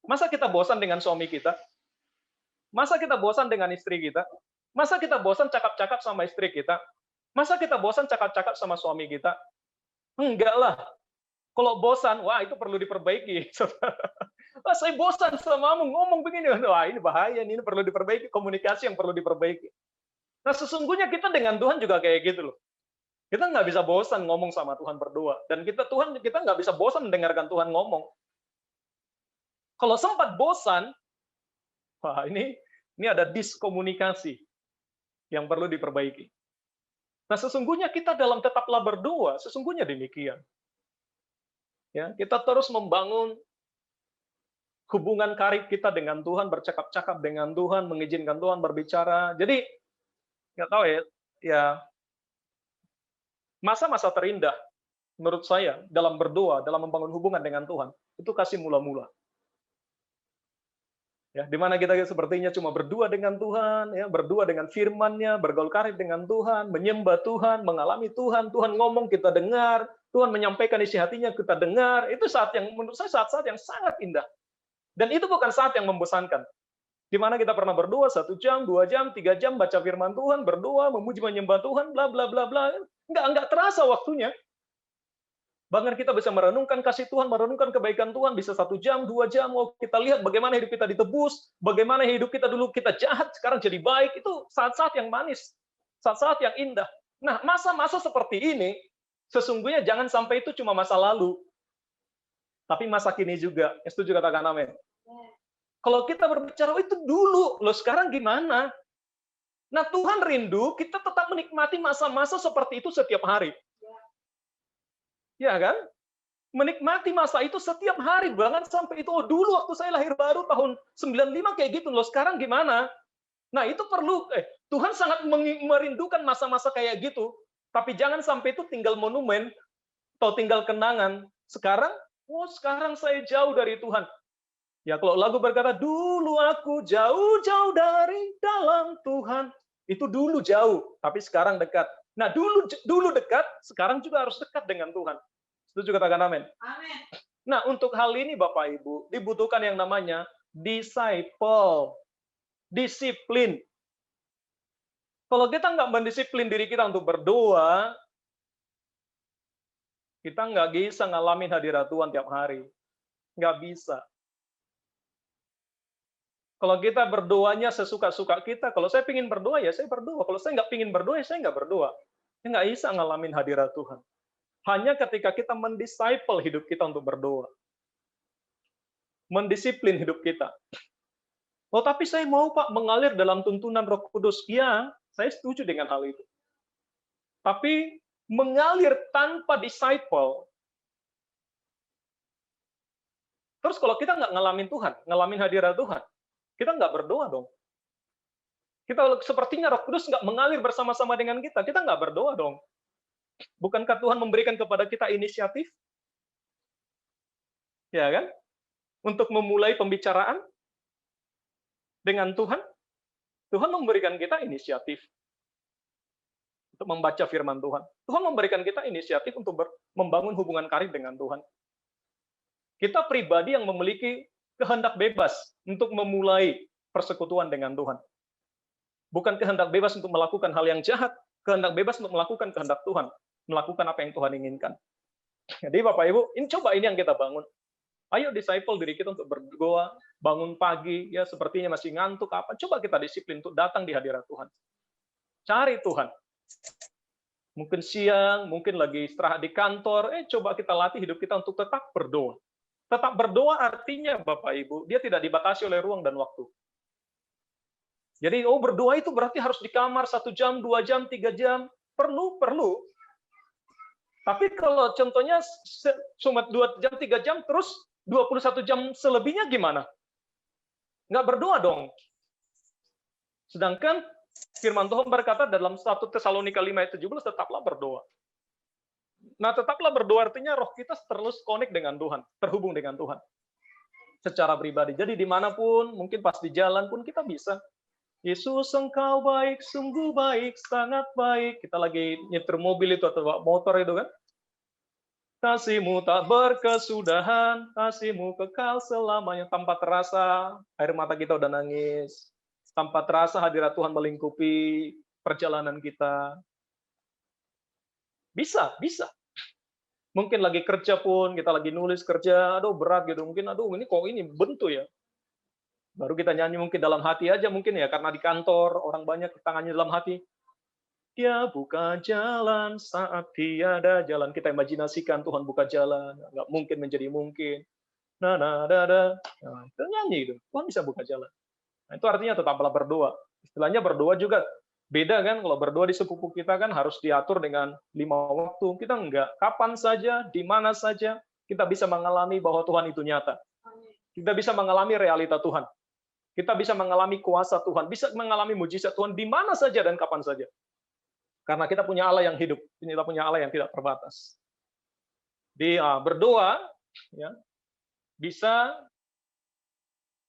[SPEAKER 1] Masa kita bosan dengan suami kita? Masa kita bosan dengan istri kita? Masa kita bosan cakap-cakap sama istri kita? Masa kita bosan cakap-cakap sama suami kita? Enggak lah. Kalau bosan, wah itu perlu diperbaiki. Wah, saya bosan samamu ngomong begini. Wah ini bahaya, ini perlu diperbaiki. Komunikasi yang perlu diperbaiki. Nah sesungguhnya kita dengan Tuhan juga kayak gitu loh. Kita nggak bisa bosan ngomong sama Tuhan berdua. Dan kita nggak bisa bosan mendengarkan Tuhan ngomong. Kalau sempat bosan, wah ini ada diskomunikasi yang perlu diperbaiki. Nah sesungguhnya kita dalam tetaplah berdua, sesungguhnya demikian. Ya, kita terus membangun hubungan karib kita dengan Tuhan, bercakap-cakap dengan Tuhan, mengizinkan Tuhan berbicara. Jadi nggak tahu ya masa-masa terindah menurut saya dalam berdoa, dalam membangun hubungan dengan Tuhan, itu kasih mula-mula. Ya, di mana kita sepertinya cuma berdua dengan Tuhan, ya, berdua dengan firman-Nya, bergaul karib dengan Tuhan, menyembah Tuhan, mengalami Tuhan, Tuhan ngomong kita dengar, Tuhan menyampaikan isi hatinya kita dengar. Itu saat yang menurut saya saat-saat yang sangat indah. Dan itu bukan saat yang membosankan. Di mana kita pernah berdoa 1 jam, 2 jam, 3 jam baca firman Tuhan, berdoa, memuji menyembah Tuhan, bla bla bla bla. Enggak terasa waktunya. Bahkan kita bisa merenungkan kasih Tuhan, merenungkan kebaikan Tuhan, bisa 1 jam, 2 jam, kita lihat bagaimana hidup kita ditebus, bagaimana hidup kita dulu kita jahat, sekarang jadi baik, itu saat-saat yang manis, saat-saat yang indah. Nah, masa-masa seperti ini, sesungguhnya jangan sampai itu cuma masa lalu, tapi masa kini juga. Setuju katakan amin. Kalau kita berbicara, oh itu dulu, loh sekarang gimana? Nah, Tuhan rindu kita tetap menikmati masa-masa seperti itu setiap hari. Ya kan? Menikmati masa itu setiap hari, bahkan sampai itu, oh dulu waktu saya lahir baru tahun 95 kayak gitu, loh sekarang gimana? Nah itu perlu, Tuhan sangat merindukan masa-masa kayak gitu, tapi jangan sampai itu tinggal monumen, atau tinggal kenangan. Sekarang, oh sekarang saya jauh dari Tuhan. Ya kalau lagu berkata, dulu aku jauh-jauh dari dalam Tuhan, itu dulu jauh, tapi sekarang dekat. Nah, dulu dekat, sekarang juga harus dekat dengan Tuhan. Setuju katakan amin?
[SPEAKER 2] Amin.
[SPEAKER 1] Nah, untuk hal ini Bapak Ibu, dibutuhkan yang namanya disciple, disiplin. Kalau kita nggak mendisiplin diri kita untuk berdoa, kita nggak bisa ngalamin hadirat Tuhan tiap hari. Nggak bisa. Kalau kita berdoanya sesuka-suka kita, kalau saya ingin berdoa, ya saya berdoa. Kalau saya nggak ingin berdoa, ya saya nggak berdoa. Saya nggak bisa ngalamin hadirat Tuhan. Hanya ketika kita mendisciple hidup kita untuk berdoa. Mendisiplin hidup kita. Oh, tapi saya mau Pak mengalir dalam tuntunan Roh Kudus. Ya, saya setuju dengan hal itu. Tapi mengalir tanpa disciple, terus kalau kita nggak ngalamin Tuhan, ngalamin hadirat Tuhan, kita nggak berdoa dong. Kita sepertinya Roh Kudus nggak mengalir bersama-sama dengan kita nggak berdoa dong. Bukankah Tuhan memberikan kepada kita inisiatif? Ya kan? Untuk memulai pembicaraan dengan Tuhan, Tuhan memberikan kita inisiatif untuk membaca firman Tuhan. Tuhan memberikan kita inisiatif untuk membangun hubungan karib dengan Tuhan. Kita pribadi yang memiliki kehendak bebas untuk memulai persekutuan dengan Tuhan. Bukan kehendak bebas untuk melakukan hal yang jahat, kehendak bebas untuk melakukan kehendak Tuhan, melakukan apa yang Tuhan inginkan. Jadi Bapak Ibu, coba ini yang kita bangun. Ayo disciple diri kita untuk berdoa, bangun pagi, ya sepertinya masih ngantuk apa. Coba kita disiplin untuk datang di hadirat Tuhan. Cari Tuhan. Mungkin siang, mungkin lagi istirahat di kantor, coba kita latih hidup kita untuk tetap berdoa. Tetap berdoa artinya, Bapak Ibu, dia tidak dibatasi oleh ruang dan waktu. Jadi, berdoa itu berarti harus di kamar 1 jam, 2 jam, 3 jam. Perlu. Tapi kalau contohnya cuma 2 jam, 3 jam, terus 21 jam selebihnya gimana? Nggak berdoa dong. Sedangkan firman Tuhan berkata dalam 1 Tesalonika 5 ayat 17, tetaplah berdoa. Nah, tetaplah berdoa artinya roh kita terus connect dengan Tuhan, terhubung dengan Tuhan. Secara pribadi. Jadi dimanapun, mungkin pas di jalan pun kita bisa. Yesus, Engkau baik, sungguh baik, sangat baik. Kita lagi nyetir mobil itu atau motor itu kan. Kasih-Mu tak berkesudahan, kasih-Mu kekal selamanya. Tanpa terasa, air mata kita udah nangis. Tanpa terasa hadirat Tuhan melingkupi perjalanan kita. Bisa. Mungkin lagi kerja pun, kita lagi nulis kerja, aduh berat gitu. Mungkin, ini kok ini bentu ya. Baru kita nyanyi mungkin dalam hati aja mungkin ya, karena di kantor, orang banyak tangannya dalam hati. Dia buka jalan saat tiada jalan. Kita imajinasikan Tuhan buka jalan, nggak mungkin menjadi mungkin. Nah, itu nyanyi itu. Tuhan bisa buka jalan. Nah, itu artinya tetaplah berdoa. Istilahnya berdoa juga beda kan, kalau berdoa di sepupu kita kan harus diatur dengan 5 waktu. Kita enggak. Kapan saja, di mana saja, kita bisa mengalami bahwa Tuhan itu nyata. Kita bisa mengalami realita Tuhan. Kita bisa mengalami kuasa Tuhan, bisa mengalami mujizat Tuhan di mana saja dan kapan saja. Karena kita punya Allah yang hidup, kita punya Allah yang tidak terbatas. Berdoa ya, bisa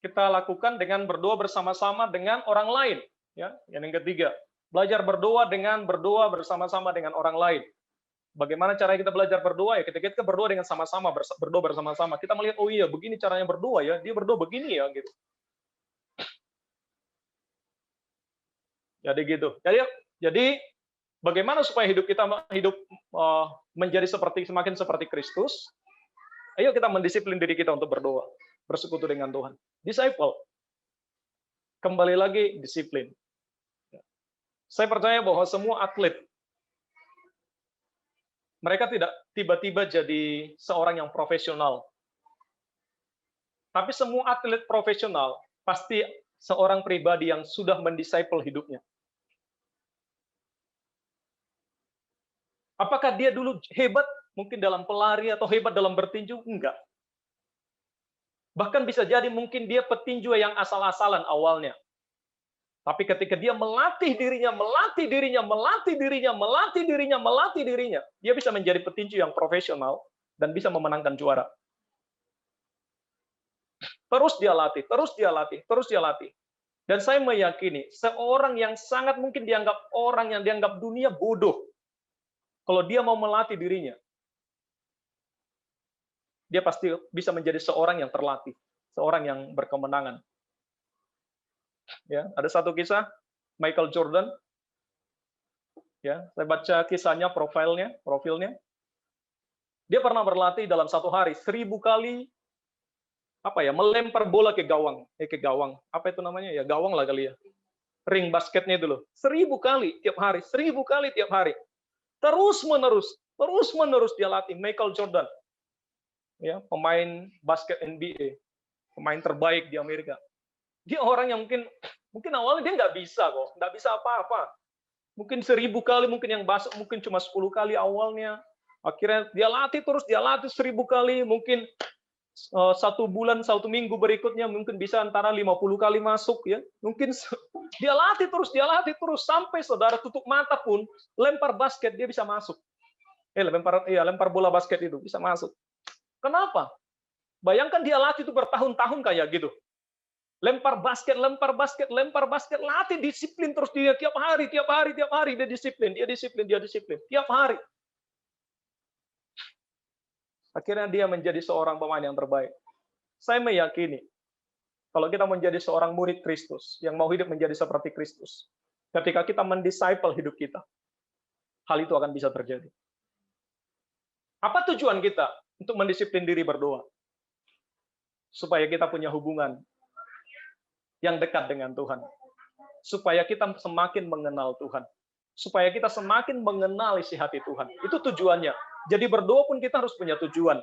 [SPEAKER 1] kita lakukan dengan berdoa bersama-sama dengan orang lain. Ya, yang ketiga, belajar berdoa bersama-sama dengan orang lain. Bagaimana cara kita belajar berdoa ya? Ketika kita berdoa dengan sama-sama, berdoa bersama-sama, kita melihat, oh iya, begini caranya berdoa ya, dia berdoa begini ya, gitu. Jadi gitu. Jadi bagaimana supaya hidup kita menjadi semakin seperti Kristus? Ayo kita mendisiplin diri kita untuk berdoa, bersekutu dengan Tuhan. Disciple. Kembali lagi disiplin. Saya percaya bahwa semua atlet mereka tidak tiba-tiba jadi seorang yang profesional. Tapi semua atlet profesional pasti seorang pribadi yang sudah mendisciple hidupnya. Apakah dia dulu hebat mungkin dalam pelari atau hebat dalam bertinju? Enggak. Bahkan bisa jadi mungkin dia petinju yang asal-asalan awalnya. Tapi ketika dia melatih dirinya, dia bisa menjadi petinju yang profesional dan bisa memenangkan juara. Terus dia latih. Dan saya meyakini, seorang yang sangat mungkin dianggap orang yang dianggap dunia bodoh, kalau dia mau melatih dirinya, dia pasti bisa menjadi seorang yang terlatih, seorang yang berkemenangan. Ya, ada satu kisah Michael Jordan. Ya, saya baca kisahnya, profilnya. Dia pernah berlatih dalam satu hari 1000 kali melempar bola ke gawang. Apa itu namanya? Ya, gawang lah kali ya. Ring basketnya itu loh. 1000 kali tiap hari, 1000 kali tiap hari. Terus menerus dia latih. Michael Jordan. Ya, pemain basket NBA, pemain terbaik di Amerika. Dia orang yang mungkin awalnya dia nggak bisa apa-apa. Mungkin 1000 kali, mungkin yang basket mungkin cuma 10 kali awalnya. Akhirnya dia latih 1000 kali, mungkin 1 bulan, 1 minggu berikutnya mungkin bisa antara 50 kali masuk ya. Mungkin dia latih terus sampai saudara tutup mata pun lempar basket dia bisa masuk. Lempar bola basket itu bisa masuk. Kenapa? Bayangkan dia latih itu bertahun-tahun kayak gitu. Lempar basket, latih disiplin terus dia tiap hari dia disiplin tiap hari. Akhirnya dia menjadi seorang pemain yang terbaik. Saya meyakini kalau kita menjadi seorang murid Kristus yang mau hidup menjadi seperti Kristus, ketika kita mendisciple hidup kita, hal itu akan bisa terjadi. Apa tujuan kita untuk mendisiplin diri berdoa? supaya kita punya hubungan yang dekat dengan Tuhan. Supaya kita semakin mengenal Tuhan. Supaya kita semakin mengenal isi hati Tuhan. Itu tujuannya. Jadi berdoa pun kita harus punya tujuan.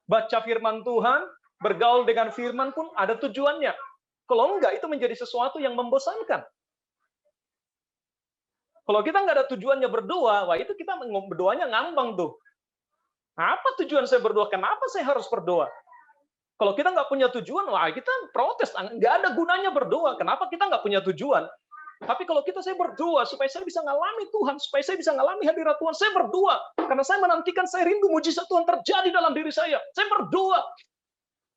[SPEAKER 1] Baca firman Tuhan, bergaul dengan firman pun ada tujuannya. Kalau enggak, itu menjadi sesuatu yang membosankan. Kalau kita nggak ada tujuannya berdoa, wah itu kita berdoanya ngambang tuh. Apa tujuan saya berdoa? Kenapa saya harus berdoa? Kalau kita nggak punya tujuan, wah kita protes. Nggak ada gunanya berdoa. Kenapa kita nggak punya tujuan? Tapi kalau saya berdoa supaya saya bisa ngalami Tuhan, supaya saya bisa ngalami hadirat Tuhan, saya berdoa. Karena saya menantikan, saya rindu mujizat Tuhan terjadi dalam diri saya. Saya berdoa.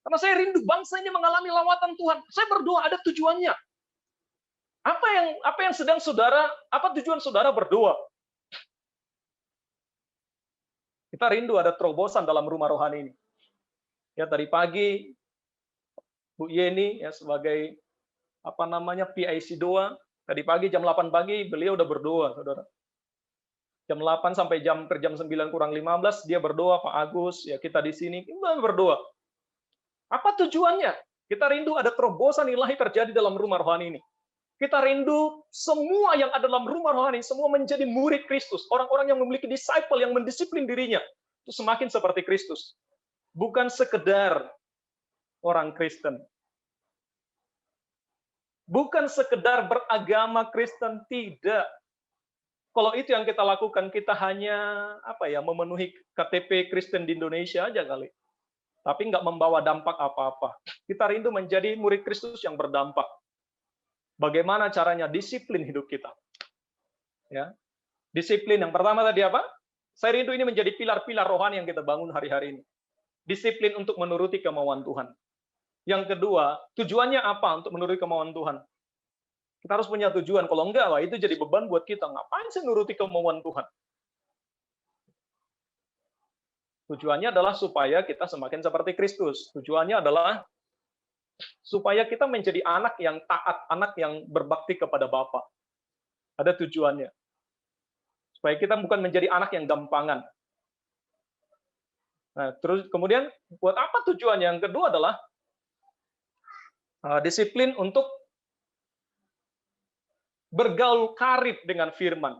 [SPEAKER 1] Karena saya rindu bangsa ini mengalami lawatan Tuhan. Saya berdoa, ada tujuannya. Apa yang sedang saudara, apa tujuan saudara berdoa? Kita rindu ada terobosan dalam rumah rohani ini. Ya tadi pagi Bu Yeni ya sebagai PIC doa, tadi pagi jam 8 pagi beliau udah berdoa, Saudara. Jam 8 sampai jam 9 kurang 15 dia berdoa, Pak Agus, ya kita di sini kita berdoa. Apa tujuannya? Kita rindu ada terobosan ilahi terjadi dalam rumah rohani ini. Kita rindu semua yang ada dalam rumah rohani, semua menjadi murid Kristus. Orang-orang yang memiliki disciple, yang mendisiplin dirinya, itu semakin seperti Kristus. Bukan sekedar orang Kristen. Bukan sekedar beragama Kristen, tidak. Kalau itu yang kita lakukan, kita hanya memenuhi KTP Kristen di Indonesia aja kali. Tapi nggak membawa dampak apa-apa. Kita rindu menjadi murid Kristus yang berdampak. Bagaimana caranya? Disiplin hidup kita. Ya. Disiplin yang pertama tadi apa? Saya rindu ini menjadi pilar-pilar rohani yang kita bangun hari-hari ini. Disiplin untuk menuruti kemauan Tuhan. Yang kedua, tujuannya apa untuk menuruti kemauan Tuhan? Kita harus punya tujuan. Kalau enggak, wah itu jadi beban buat kita. Ngapain sih nuruti kemauan Tuhan? Tujuannya adalah supaya kita semakin seperti Kristus. Tujuannya adalah supaya kita menjadi anak yang taat, anak yang berbakti kepada Bapa. Ada tujuannya. Supaya kita bukan menjadi anak yang gampangan. Nah, terus kemudian buat apa tujuannya? Yang kedua adalah disiplin untuk bergaul karib dengan firman,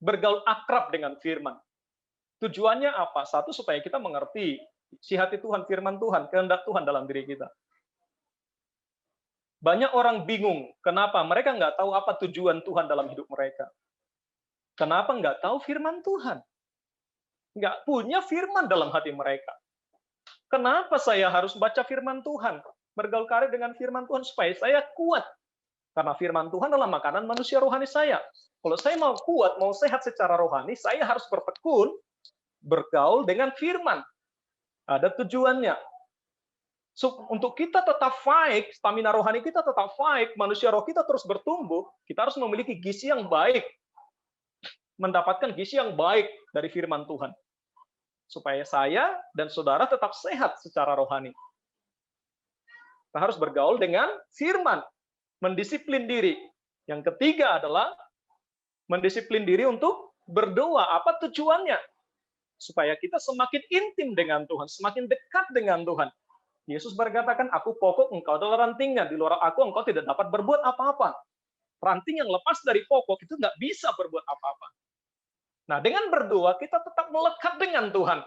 [SPEAKER 1] bergaul akrab dengan firman. Tujuannya apa? Satu, supaya kita mengerti isi hati Tuhan, firman Tuhan, kehendak Tuhan dalam diri kita. Banyak orang bingung, kenapa? Mereka nggak tahu apa tujuan Tuhan dalam hidup mereka. Kenapa nggak tahu firman Tuhan? Nggak punya firman dalam hati mereka. Kenapa saya harus baca firman Tuhan? Bergaul karib dengan firman Tuhan supaya saya kuat. Karena firman Tuhan adalah makanan manusia rohani saya. Kalau saya mau kuat, mau sehat secara rohani, saya harus bertekun, bergaul dengan firman. Ada tujuannya. Untuk kita tetap baik, stamina rohani kita tetap baik, manusia roh kita terus bertumbuh, kita harus memiliki gizi yang baik. Mendapatkan gizi yang baik dari firman Tuhan. Supaya saya dan saudara tetap sehat secara rohani. Kita harus bergaul dengan firman. Mendisiplin diri. Yang ketiga adalah mendisiplin diri untuk berdoa. Apa tujuannya? Supaya kita semakin intim dengan Tuhan, semakin dekat dengan Tuhan. Yesus berkatakan, aku pokok, engkau adalah rantingnya. Di luar aku, engkau tidak dapat berbuat apa-apa. Ranting yang lepas dari pokok itu nggak bisa berbuat apa-apa. Nah, dengan berdoa, kita tetap melekat dengan Tuhan.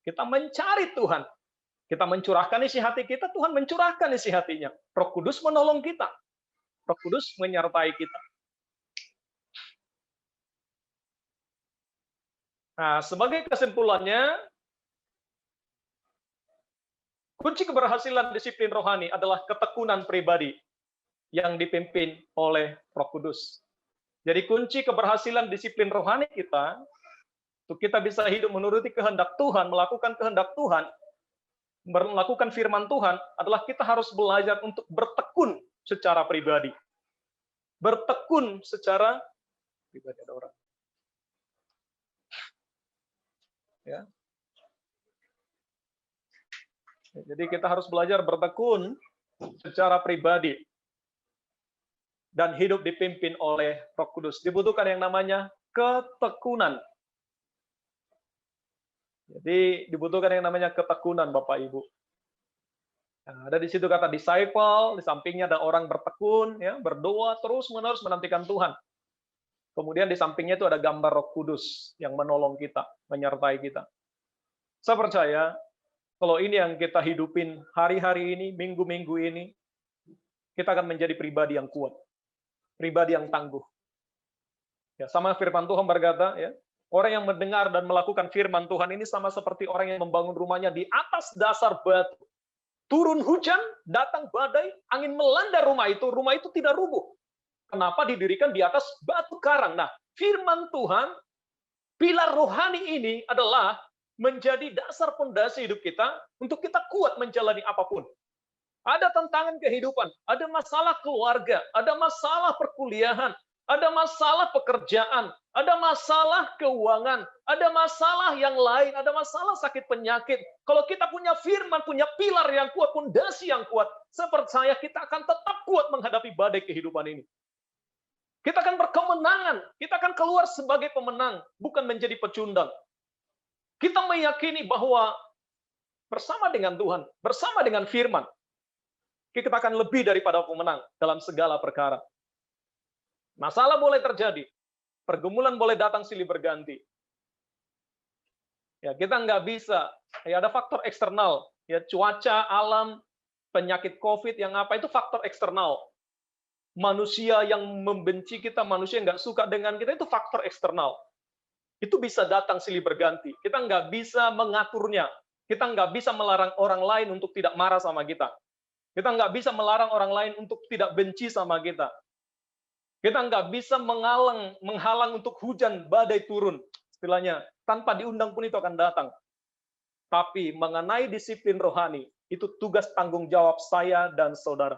[SPEAKER 1] Kita mencari Tuhan. Kita mencurahkan isi hati kita, Tuhan mencurahkan isi hatinya. Roh Kudus menolong kita. Roh Kudus menyertai kita. Nah, sebagai kesimpulannya, kunci keberhasilan disiplin rohani adalah ketekunan pribadi yang dipimpin oleh Roh Kudus. Jadi kunci keberhasilan disiplin rohani kita, untuk kita bisa hidup menuruti kehendak Tuhan, melakukan kehendak Tuhan, melakukan firman Tuhan, adalah kita harus belajar untuk bertekun secara pribadi. Bertekun secara pribadi, ada orang. Ya. Jadi kita harus belajar bertekun secara pribadi dan hidup dipimpin oleh Roh Kudus. Dibutuhkan yang namanya ketekunan. Jadi dibutuhkan yang namanya ketekunan, Bapak Ibu. Nah, ada di situ kata disciple, di sampingnya ada orang bertekun, ya, berdoa terus-menerus menantikan Tuhan. Kemudian di sampingnya itu ada gambar Roh Kudus yang menolong kita, menyertai kita. Saya percaya kalau ini yang kita hidupin hari-hari ini, minggu-minggu ini, kita akan menjadi pribadi yang kuat, pribadi yang tangguh. Ya, sama firman Tuhan berkata, ya, orang yang mendengar dan melakukan firman Tuhan ini sama seperti orang yang membangun rumahnya di atas dasar batu. Turun hujan, datang badai, angin melanda rumah itu tidak rubuh. Kenapa? Didirikan di atas batu karang. Nah, firman Tuhan, pilar rohani ini adalah menjadi dasar fondasi hidup kita untuk kita kuat menjalani apapun. Ada tantangan kehidupan, ada masalah keluarga, ada masalah perkuliahan, ada masalah pekerjaan, ada masalah keuangan, ada masalah yang lain, ada masalah sakit penyakit. Kalau kita punya firman, punya pilar yang kuat, fondasi yang kuat, saya percaya kita akan tetap kuat menghadapi badai kehidupan ini. Kita akan berkemenangan, kita akan keluar sebagai pemenang, bukan menjadi pecundang. Kita meyakini bahwa bersama dengan Tuhan, bersama dengan firman, kita akan lebih daripada pemenang dalam segala perkara. Masalah boleh terjadi, pergumulan boleh datang silih berganti. Ya, kita nggak bisa, ya ada faktor eksternal, ya cuaca, alam, penyakit COVID yang apa itu faktor eksternal. Manusia yang membenci kita, manusia yang nggak suka dengan kita itu faktor eksternal. Itu bisa datang silih berganti. Kita nggak bisa mengaturnya. Kita nggak bisa melarang orang lain untuk tidak marah sama kita. Kita nggak bisa melarang orang lain untuk tidak benci sama kita. Kita nggak bisa menghalang untuk hujan badai turun. Istilahnya, tanpa diundang pun itu akan datang. Tapi mengenai disiplin rohani, itu tugas tanggung jawab saya dan saudara.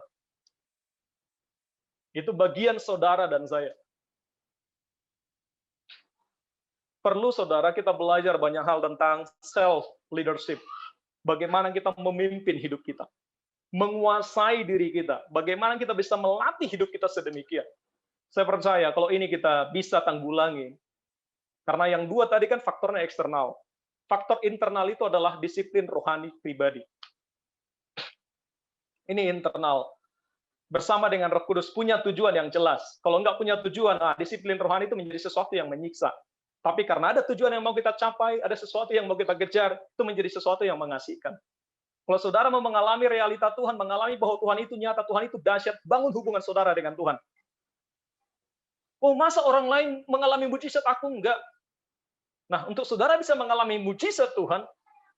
[SPEAKER 1] Itu bagian saudara dan saya. Perlu saudara kita belajar banyak hal tentang self-leadership. Bagaimana kita memimpin hidup kita. Menguasai diri kita. Bagaimana kita bisa melatih hidup kita sedemikian. Saya percaya kalau ini kita bisa tanggulangi. Karena yang dua tadi kan faktornya eksternal. Faktor internal itu adalah disiplin rohani pribadi. Ini internal. Bersama dengan Roh Kudus punya tujuan yang jelas. Kalau nggak punya tujuan, disiplin rohani itu menjadi sesuatu yang menyiksa. Tapi karena ada tujuan yang mau kita capai, ada sesuatu yang mau kita kejar, itu menjadi sesuatu yang mengasihkan. Kalau saudara mau mengalami realita Tuhan, mengalami bahwa Tuhan itu nyata, Tuhan itu dahsyat, bangun hubungan saudara dengan Tuhan. Oh, masa orang lain mengalami mujizat, aku enggak? Nah, untuk saudara bisa mengalami mujizat Tuhan,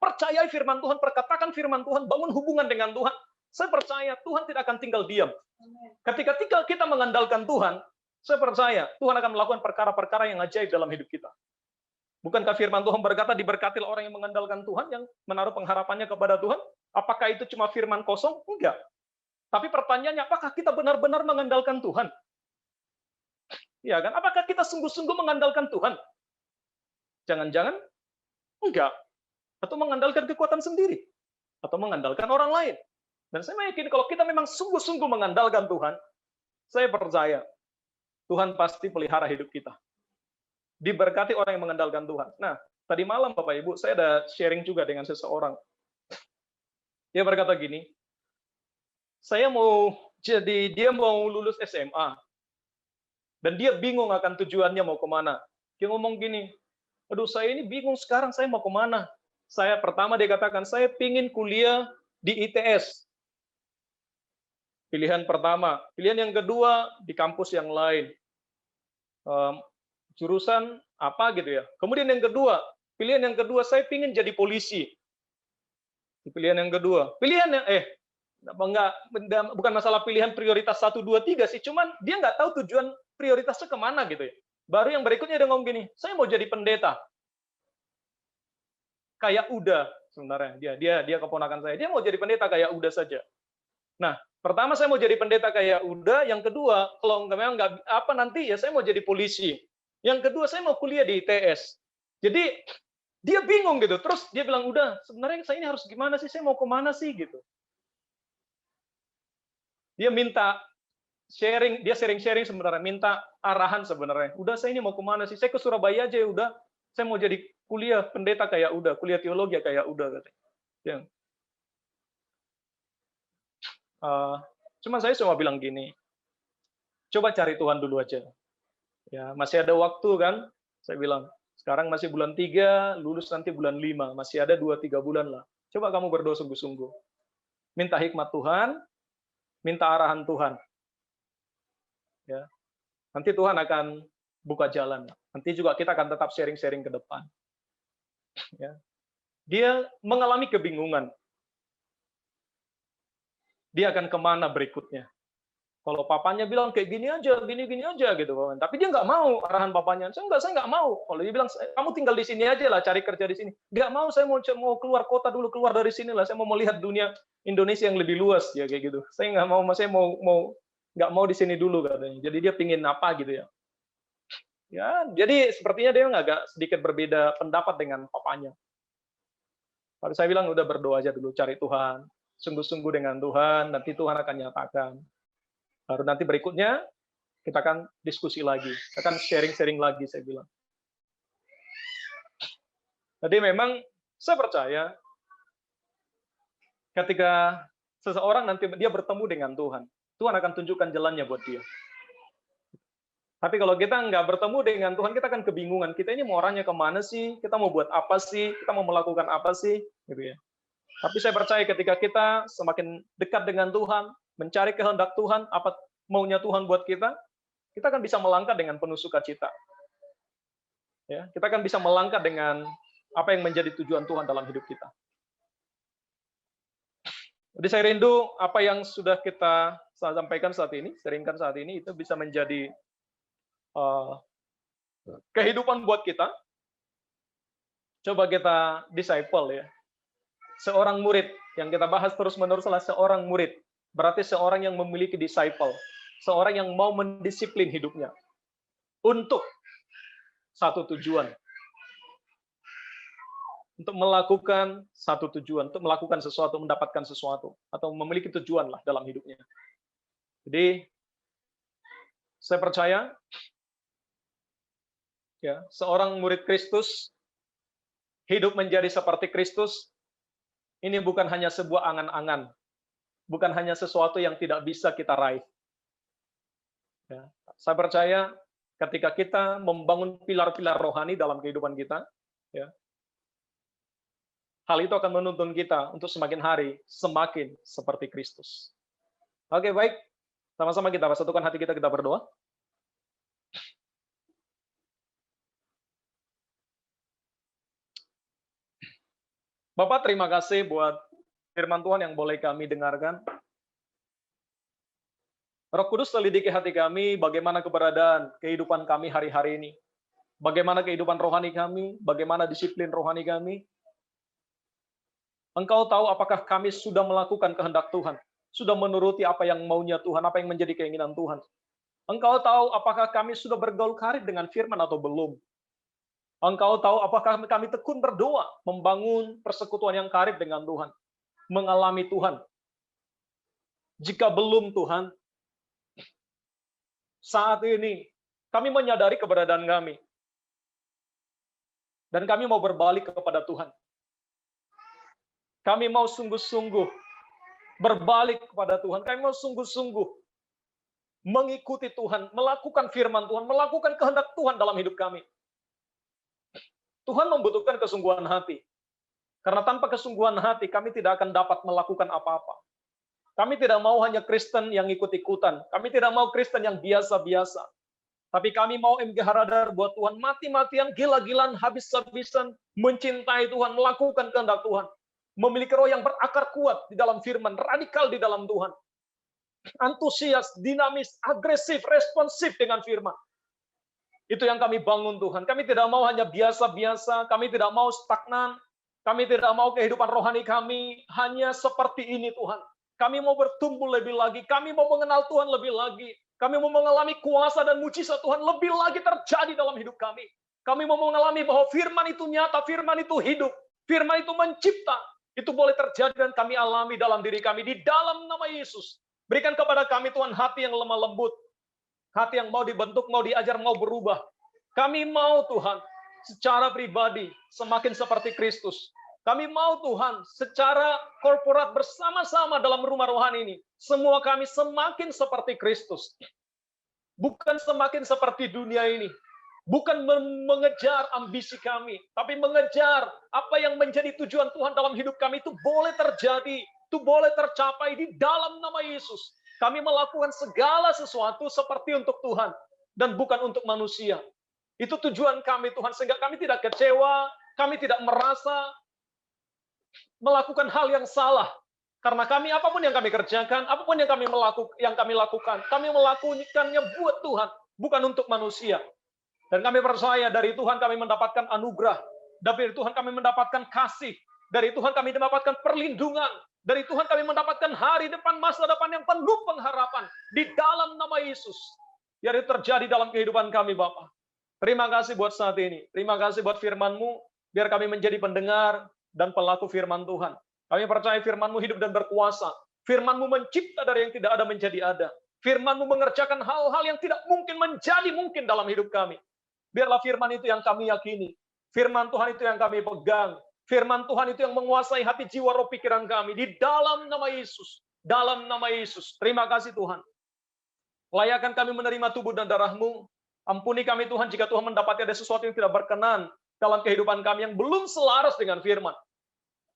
[SPEAKER 1] percayai firman Tuhan, perkatakan firman Tuhan, bangun hubungan dengan Tuhan. Saya percaya Tuhan tidak akan tinggal diam. Ketika kita mengandalkan Tuhan, saya percaya Tuhan akan melakukan perkara-perkara yang ajaib dalam hidup kita. Bukankah firman Tuhan berkata, diberkatilah orang yang mengandalkan Tuhan, yang menaruh pengharapannya kepada Tuhan? Apakah itu cuma firman kosong? Enggak. Tapi pertanyaannya, apakah kita benar-benar mengandalkan Tuhan? Ya kan? Apakah kita sungguh-sungguh mengandalkan Tuhan? Jangan-jangan enggak. Atau mengandalkan kekuatan sendiri. Atau mengandalkan orang lain. Dan saya yakin kalau kita memang sungguh-sungguh mengandalkan Tuhan, saya percaya Tuhan pasti pelihara hidup kita. Diberkati orang yang mengandalkan Tuhan. Nah, tadi malam Bapak Ibu, saya ada sharing juga dengan seseorang. Dia berkata gini, dia mau lulus SMA. Dan dia bingung akan tujuannya mau kemana. Dia ngomong gini, aduh saya ini bingung sekarang saya mau kemana. Pertama dia katakan, saya pingin kuliah di ITS. Pilihan pertama. Pilihan yang kedua, di kampus yang lain. Jurusan apa gitu ya. Kemudian yang kedua, pilihan yang kedua, saya pingin jadi polisi. Pilihan yang kedua. Bukan masalah pilihan prioritas 1, 2, 3 sih. Cuman dia nggak tahu tujuan prioritasnya kemana gitu ya. Baru yang berikutnya dia ngomong gini, saya mau jadi pendeta. Kayak udah sebenarnya. Dia keponakan saya. Dia mau jadi pendeta kayak udah saja. Nah, pertama saya mau jadi pendeta kayak udah. Yang kedua, kalau memang nggak apa nanti ya saya mau jadi polisi. Yang kedua saya mau kuliah di ITS. Jadi dia bingung gitu. Terus dia bilang, udah sebenarnya saya ini harus gimana sih? Saya mau kemana sih gitu. Dia minta sharing, dia sharing sebenarnya, minta arahan sebenarnya. Udah saya ini mau kemana sih? Saya ke Surabaya aja ya udah. Saya mau jadi kuliah pendeta kayak udah, kuliah teologi kayak udah katanya. Ya. Cuma saya cuma bilang gini, coba cari Tuhan dulu aja. Ya, masih ada waktu kan? Saya bilang, sekarang masih bulan 3, lulus nanti bulan 5, masih ada 2-3 bulan lah. Coba kamu berdoa sungguh-sungguh. Minta hikmat Tuhan, minta arahan Tuhan. Ya. Nanti Tuhan akan buka jalan. Nanti juga kita akan tetap sharing-sharing ke depan. Ya. Dia mengalami kebingungan. Dia akan kemana berikutnya? Kalau papanya bilang kayak gini aja, gini-gini aja gitu, tapi dia nggak mau arahan papanya. Saya nggak mau. Kalau dia bilang kamu tinggal di sini aja lah, cari kerja di sini. Nggak mau, saya mau keluar kota dulu, keluar dari sini lah. Saya mau melihat dunia Indonesia yang lebih luas ya kayak gitu. Saya nggak mau, saya nggak mau di sini dulu katanya. Jadi dia pingin apa gitu ya. Ya, jadi sepertinya dia agak sedikit berbeda pendapat dengan papanya. Lalu saya bilang udah berdoa aja dulu, cari Tuhan, sungguh-sungguh dengan Tuhan, nanti Tuhan akan nyatakan. Baru nanti berikutnya kita akan diskusi lagi, akan sharing-sharing lagi, saya bilang. Jadi memang saya percaya ketika seseorang nanti dia bertemu dengan Tuhan, Tuhan akan tunjukkan jalannya buat dia. Tapi kalau kita nggak bertemu dengan Tuhan, kita akan kebingungan. Kita ini mau arahnya kemana sih? Kita mau buat apa sih? Kita mau melakukan apa sih? Gitu ya. Tapi saya percaya ketika kita semakin dekat dengan Tuhan, mencari kehendak Tuhan, apa maunya Tuhan buat kita akan bisa melangkah dengan penuh sukacita. Ya, kita akan bisa melangkah dengan apa yang menjadi tujuan Tuhan dalam hidup kita. Jadi saya rindu apa yang sudah kita sampaikan saat ini, sharingkan saat ini, itu bisa menjadi kehidupan buat kita. Coba kita disciple ya. Seorang murid yang kita bahas terus-menerus adalah seorang murid. Berarti seorang yang memiliki disciple, seorang yang mau mendisiplin hidupnya untuk satu tujuan. Untuk melakukan satu tujuan, untuk melakukan sesuatu, mendapatkan sesuatu, atau memiliki tujuan lah dalam hidupnya. Jadi, saya percaya, ya, seorang murid Kristus, hidup menjadi seperti Kristus, ini bukan hanya sebuah angan-angan, bukan hanya sesuatu yang tidak bisa kita raih. Ya, saya percaya ketika kita membangun pilar-pilar rohani dalam kehidupan kita, ya, hal itu akan menuntun kita untuk semakin hari semakin seperti Kristus. Oke, baik. Sama-sama kita satukan hati kita berdoa. Bapak, terima kasih buat firman Tuhan yang boleh kami dengarkan. Roh Kudus selidiki hati kami, bagaimana keberadaan kehidupan kami hari-hari ini. Bagaimana kehidupan rohani kami, bagaimana disiplin rohani kami. Engkau tahu apakah kami sudah melakukan kehendak Tuhan, sudah menuruti apa yang maunya Tuhan, apa yang menjadi keinginan Tuhan. Engkau tahu apakah kami sudah bergaul karib dengan firman atau belum. Engkau tahu apakah kami tekun berdoa, membangun persekutuan yang karib dengan Tuhan, mengalami Tuhan. Jika belum Tuhan, saat ini kami menyadari keberadaan kami. Dan kami mau berbalik kepada Tuhan. Kami mau sungguh-sungguh berbalik kepada Tuhan. Kami mau sungguh-sungguh mengikuti Tuhan, melakukan firman Tuhan, melakukan kehendak Tuhan dalam hidup kami. Tuhan membutuhkan kesungguhan hati. Karena tanpa kesungguhan hati, kami tidak akan dapat melakukan apa-apa. Kami tidak mau hanya Kristen yang ikut-ikutan. Kami tidak mau Kristen yang biasa-biasa. Tapi kami mau MGH Radar buat Tuhan, mati-matian, gila-gilaan, habis-habisan, mencintai Tuhan, melakukan kehendak Tuhan. Memiliki roh yang berakar kuat di dalam firman, radikal di dalam Tuhan. Antusias, dinamis, agresif, responsif dengan firman. Itu yang kami bangun Tuhan. Kami tidak mau hanya biasa-biasa, kami tidak mau stagnan, kami tidak mau kehidupan rohani kami hanya seperti ini Tuhan. Kami mau bertumbuh lebih lagi, kami mau mengenal Tuhan lebih lagi, kami mau mengalami kuasa dan mujizat Tuhan lebih lagi terjadi dalam hidup kami. Kami mau mengalami bahwa firman itu nyata, firman itu hidup, firman itu mencipta. Itu boleh terjadi dan kami alami dalam diri kami di dalam nama Yesus. Berikan kepada kami Tuhan hati yang lemah lembut, hati yang mau dibentuk, mau diajar, mau berubah. Kami mau Tuhan secara pribadi semakin seperti Kristus. Kami mau Tuhan, secara korporat bersama-sama dalam rumah rohani ini, semua kami semakin seperti Kristus. Bukan semakin seperti dunia ini. Bukan mengejar ambisi kami, tapi mengejar apa yang menjadi tujuan Tuhan dalam hidup kami itu boleh terjadi, itu boleh tercapai di dalam nama Yesus. Kami melakukan segala sesuatu seperti untuk Tuhan dan bukan untuk manusia. Itu tujuan kami Tuhan, sehingga kami tidak kecewa, kami tidak merasa melakukan hal yang salah. Karena kami, apapun yang kami kerjakan, apapun yang kami lakukan, kami melakukannya buat Tuhan, bukan untuk manusia. Dan kami percaya dari Tuhan kami mendapatkan anugerah, dari Tuhan kami mendapatkan kasih, dari Tuhan kami mendapatkan perlindungan, dari Tuhan kami mendapatkan hari depan, masa depan yang penuh pengharapan di dalam nama Yesus. Biar itu terjadi dalam kehidupan kami, Bapa. Terima kasih buat saat ini. Terima kasih buat firman-Mu, biar kami menjadi pendengar dan pelaku firman Tuhan. Kami percaya firman-Mu hidup dan berkuasa. Firman-Mu mencipta dari yang tidak ada menjadi ada. Firman-Mu mengerjakan hal-hal yang tidak mungkin menjadi mungkin dalam hidup kami. Biarlah firman itu yang kami yakini. Firman Tuhan itu yang kami pegang. Firman Tuhan itu yang menguasai hati, jiwa, roh, pikiran kami. Di dalam nama Yesus. Dalam nama Yesus. Terima kasih Tuhan. Layakan kami menerima tubuh dan darah-Mu. Ampuni kami Tuhan jika Tuhan mendapati ada sesuatu yang tidak berkenan dalam kehidupan kami yang belum selaras dengan firman.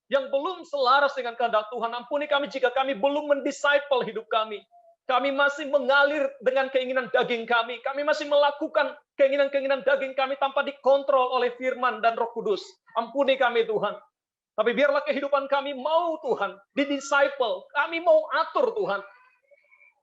[SPEAKER 1] Yang belum selaras dengan kehendak Tuhan. Ampuni kami jika kami belum mendisciple hidup kami. Kami masih mengalir dengan keinginan daging kami. Kami masih melakukan keinginan-keinginan daging kami tanpa dikontrol oleh firman dan Roh Kudus. Ampuni kami Tuhan. Tapi biarlah kehidupan kami mau Tuhan di-disciple. Kami mau atur Tuhan.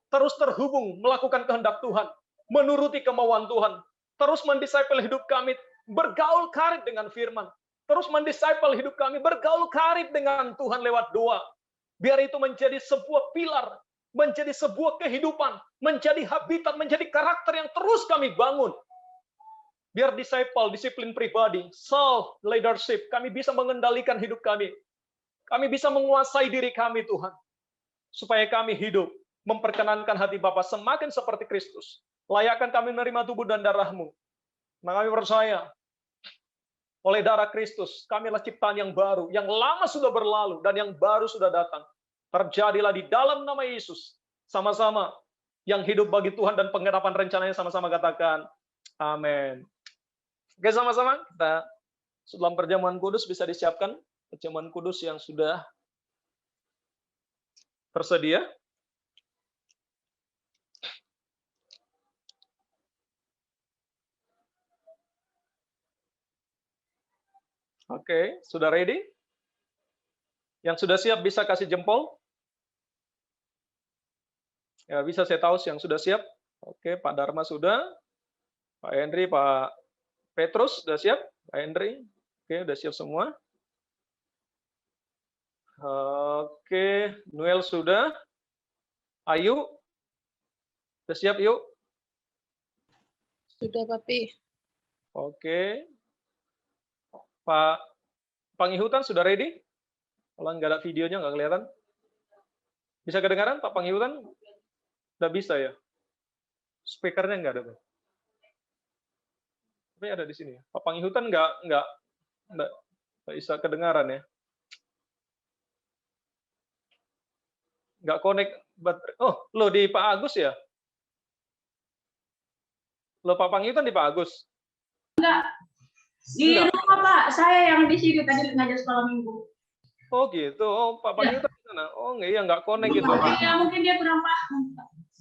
[SPEAKER 1] Terus terhubung melakukan kehendak Tuhan. Menuruti kemauan Tuhan. Terus mendisciple hidup kami. Bergaul karib dengan firman. Terus mendisciple hidup kami. Bergaul karib dengan Tuhan lewat doa. Biar itu menjadi sebuah pilar. Menjadi sebuah kehidupan, menjadi habitat, menjadi karakter yang terus kami bangun. Biar disciple, disiplin pribadi, self leadership, kami bisa mengendalikan hidup kami. Kami bisa menguasai diri kami Tuhan. Supaya kami hidup, memperkenankan hati Bapa semakin seperti Kristus. Layakkan kami menerima tubuh dan darah-Mu. Nah, kami percaya, oleh darah Kristus, kami adalah ciptaan yang baru, yang lama sudah berlalu, dan yang baru sudah datang. Terjadilah di dalam nama Yesus. Sama-sama yang hidup bagi Tuhan dan pengharapan rencananya sama-sama katakan amin. Oke, sama-sama kita dalam perjamuan kudus bisa disiapkan perjamuan kudus yang sudah tersedia. Oke, sudah ready? Yang sudah siap bisa kasih jempol. Ya, bisa saya tahu yang sudah siap. Oke, Pak Dharma sudah. Pak Henry, Pak Petrus sudah siap. Pak Henry, oke, sudah siap semua. Oke, Noel sudah. Ayu, sudah siap yuk.
[SPEAKER 7] Sudah, Papi.
[SPEAKER 1] Oke. Pak Panghihutan sudah ready? Kalau nggak ada videonya, nggak kelihatan. Bisa kedengaran, Pak Panghihutan? Nggak bisa ya? Speakernya nggak ada, Pak. Tapi ada di sini. Pak Panghihutan nggak bisa kedengaran ya? Nggak connect. Oh, lo di Pak Agus ya? Lo Pak Panghihutan di Pak Agus?
[SPEAKER 2] Di rumah Pak, saya yang di sini tadi ngajar sekolah minggu.
[SPEAKER 1] Oh gitu. Oh, Pak Panghihutan di sana. Oh iya, nggak connect gitu.
[SPEAKER 2] Iya, mungkin dia kurang paham.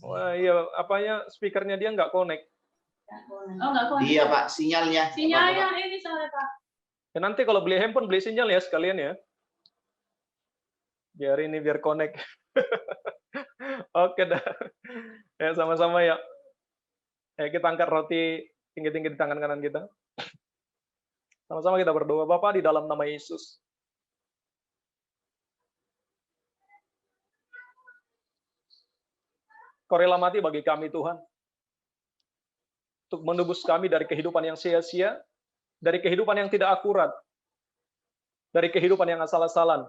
[SPEAKER 1] Wah iya, apanya speakernya dia nggak connect.
[SPEAKER 2] Oh, nggak connect.
[SPEAKER 3] Iya Pak, sinyalnya.
[SPEAKER 2] Sinyalnya ini soalnya Pak.
[SPEAKER 1] Ya, nanti kalau beli handphone beli sinyal ya sekalian ya. Biar connect. Oke dah. Ya sama-sama ya. Ya kita angkat roti tinggi-tinggi di tangan kanan kita. Sama-sama kita berdoa. Bapa, di dalam nama Yesus. Kau rela mati bagi kami Tuhan. Untuk menebus kami dari kehidupan yang sia-sia, dari kehidupan yang tidak akurat, dari kehidupan yang asal-asalan.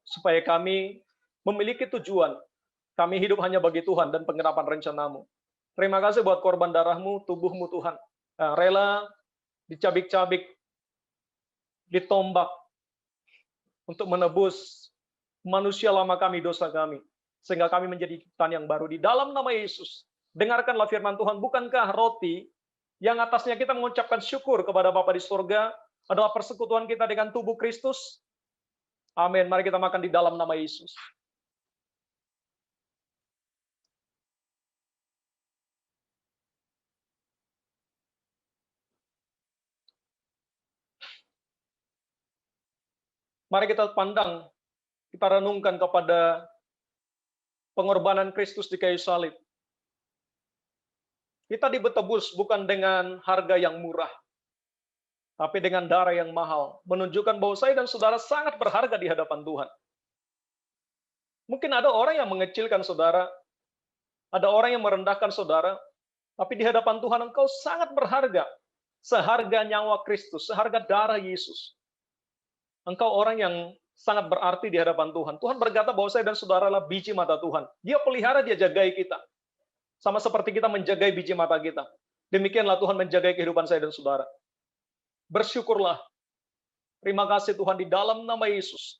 [SPEAKER 1] Supaya kami memiliki tujuan. Kami hidup hanya bagi Tuhan dan pengharapan rencana-Mu. Terima kasih buat korban darah-Mu, tubuh-Mu Tuhan. Rela dicabik-cabik, ditombak, untuk menebus manusia lama kami, dosa kami, sehingga kami menjadi ciptaan yang baru di dalam nama Yesus. Dengarkanlah firman Tuhan, bukankah roti yang atasnya kita mengucapkan syukur kepada Bapa di surga adalah persekutuan kita dengan tubuh Kristus? Amin. Mari kita makan di dalam nama Yesus. Mari kita pandang, kita renungkan kepada pengorbanan Kristus di kayu salib. Kita ditebus bukan dengan harga yang murah, tapi dengan darah yang mahal, menunjukkan bahwa saya dan saudara sangat berharga di hadapan Tuhan. Mungkin ada orang yang mengecilkan saudara, ada orang yang merendahkan saudara, tapi di hadapan Tuhan engkau sangat berharga, seharga nyawa Kristus, seharga darah Yesus. Engkau orang yang sangat berarti di hadapan Tuhan. Tuhan berkata bahwa saya dan saudara adalah biji mata Tuhan. Dia pelihara, dia jagai kita. Sama seperti kita menjagai biji mata kita. Demikianlah Tuhan menjagai kehidupan saya dan saudara. Bersyukurlah. Terima kasih Tuhan di dalam nama Yesus.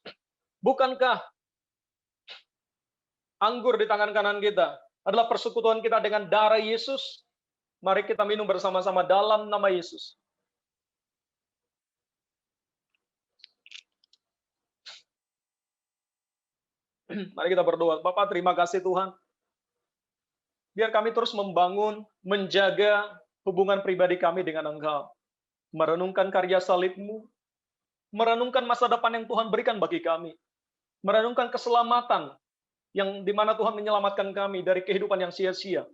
[SPEAKER 1] Bukankah anggur di tangan kanan kita adalah persekutuan kita dengan darah Yesus? Mari kita minum bersama-sama dalam nama Yesus. Mari kita berdoa. Bapak, terima kasih Tuhan. Biar kami terus membangun, menjaga hubungan pribadi kami dengan Engkau. Merenungkan karya salib-Mu, merenungkan masa depan yang Tuhan berikan bagi kami. Merenungkan keselamatan yang di mana Tuhan menyelamatkan kami dari kehidupan yang sia-sia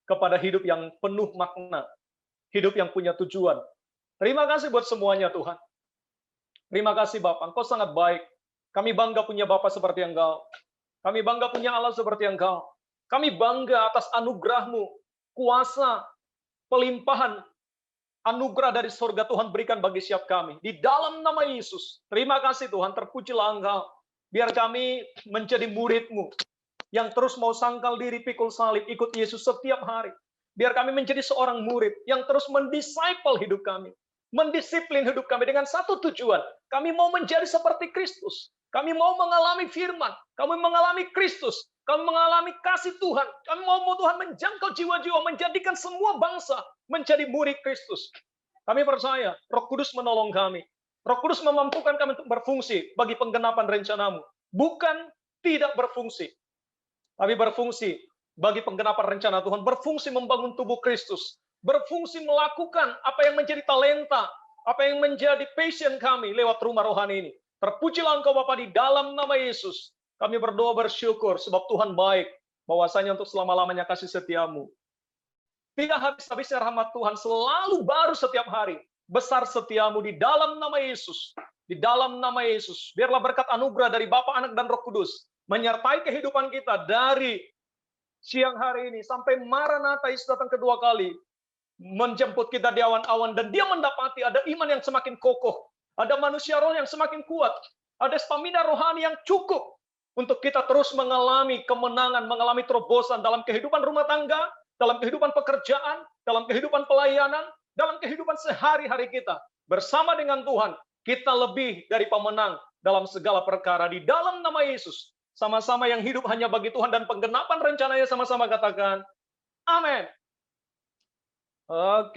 [SPEAKER 1] kepada hidup yang penuh makna, hidup yang punya tujuan. Terima kasih buat semuanya Tuhan. Terima kasih Bapak, Engkau sangat baik. Kami bangga punya Bapa seperti Engkau. Kami bangga punya Allah seperti Engkau. Kami bangga atas anugerah-Mu, kuasa, pelimpahan, anugerah dari surga Tuhan berikan bagi setiap kami. Di dalam nama Yesus. Terima kasih Tuhan, terpujilah Engkau. Biar kami menjadi murid-Mu, yang terus mau sangkal diri, pikul salib, ikut Yesus setiap hari. Biar kami menjadi seorang murid, yang terus mendisciple hidup kami. Mendisiplin hidup kami dengan satu tujuan. Kami mau menjadi seperti Kristus. Kami mau mengalami firman. Kami mengalami Kristus. Kami mengalami kasih Tuhan. Kami mau Tuhan menjangkau jiwa-jiwa, menjadikan semua bangsa menjadi murid Kristus. Kami percaya Roh Kudus menolong kami. Roh Kudus memampukan kami untuk berfungsi bagi penggenapan rencana-Mu. Bukan tidak berfungsi, tapi berfungsi bagi penggenapan rencana Tuhan. Berfungsi membangun tubuh Kristus. Berfungsi melakukan apa yang menjadi talenta, apa yang menjadi passion kami lewat rumah rohani ini. Terpujilah Engkau Bapa di dalam nama Yesus. Kami berdoa bersyukur sebab Tuhan baik, bahwasanya untuk selama-lamanya kasih setia-Mu. Tidak habis-habisnya rahmat Tuhan selalu baru setiap hari. Besar setia-Mu di dalam nama Yesus. Di dalam nama Yesus. Biarlah berkat anugerah dari Bapa, Anak, dan Roh Kudus menyertai kehidupan kita dari siang hari ini sampai Maranatha Yesus datang kedua kali. Menjemput kita di awan-awan dan dia mendapati ada iman yang semakin kokoh. Ada manusia roh yang semakin kuat. Ada stamina rohani yang cukup untuk kita terus mengalami kemenangan, mengalami terobosan dalam kehidupan rumah tangga, dalam kehidupan pekerjaan, dalam kehidupan pelayanan, dalam kehidupan sehari-hari kita. Bersama dengan Tuhan, kita lebih dari pemenang dalam segala perkara di dalam nama Yesus. Sama-sama yang hidup hanya bagi Tuhan dan penggenapan rencananya sama-sama katakan, amin. Oke.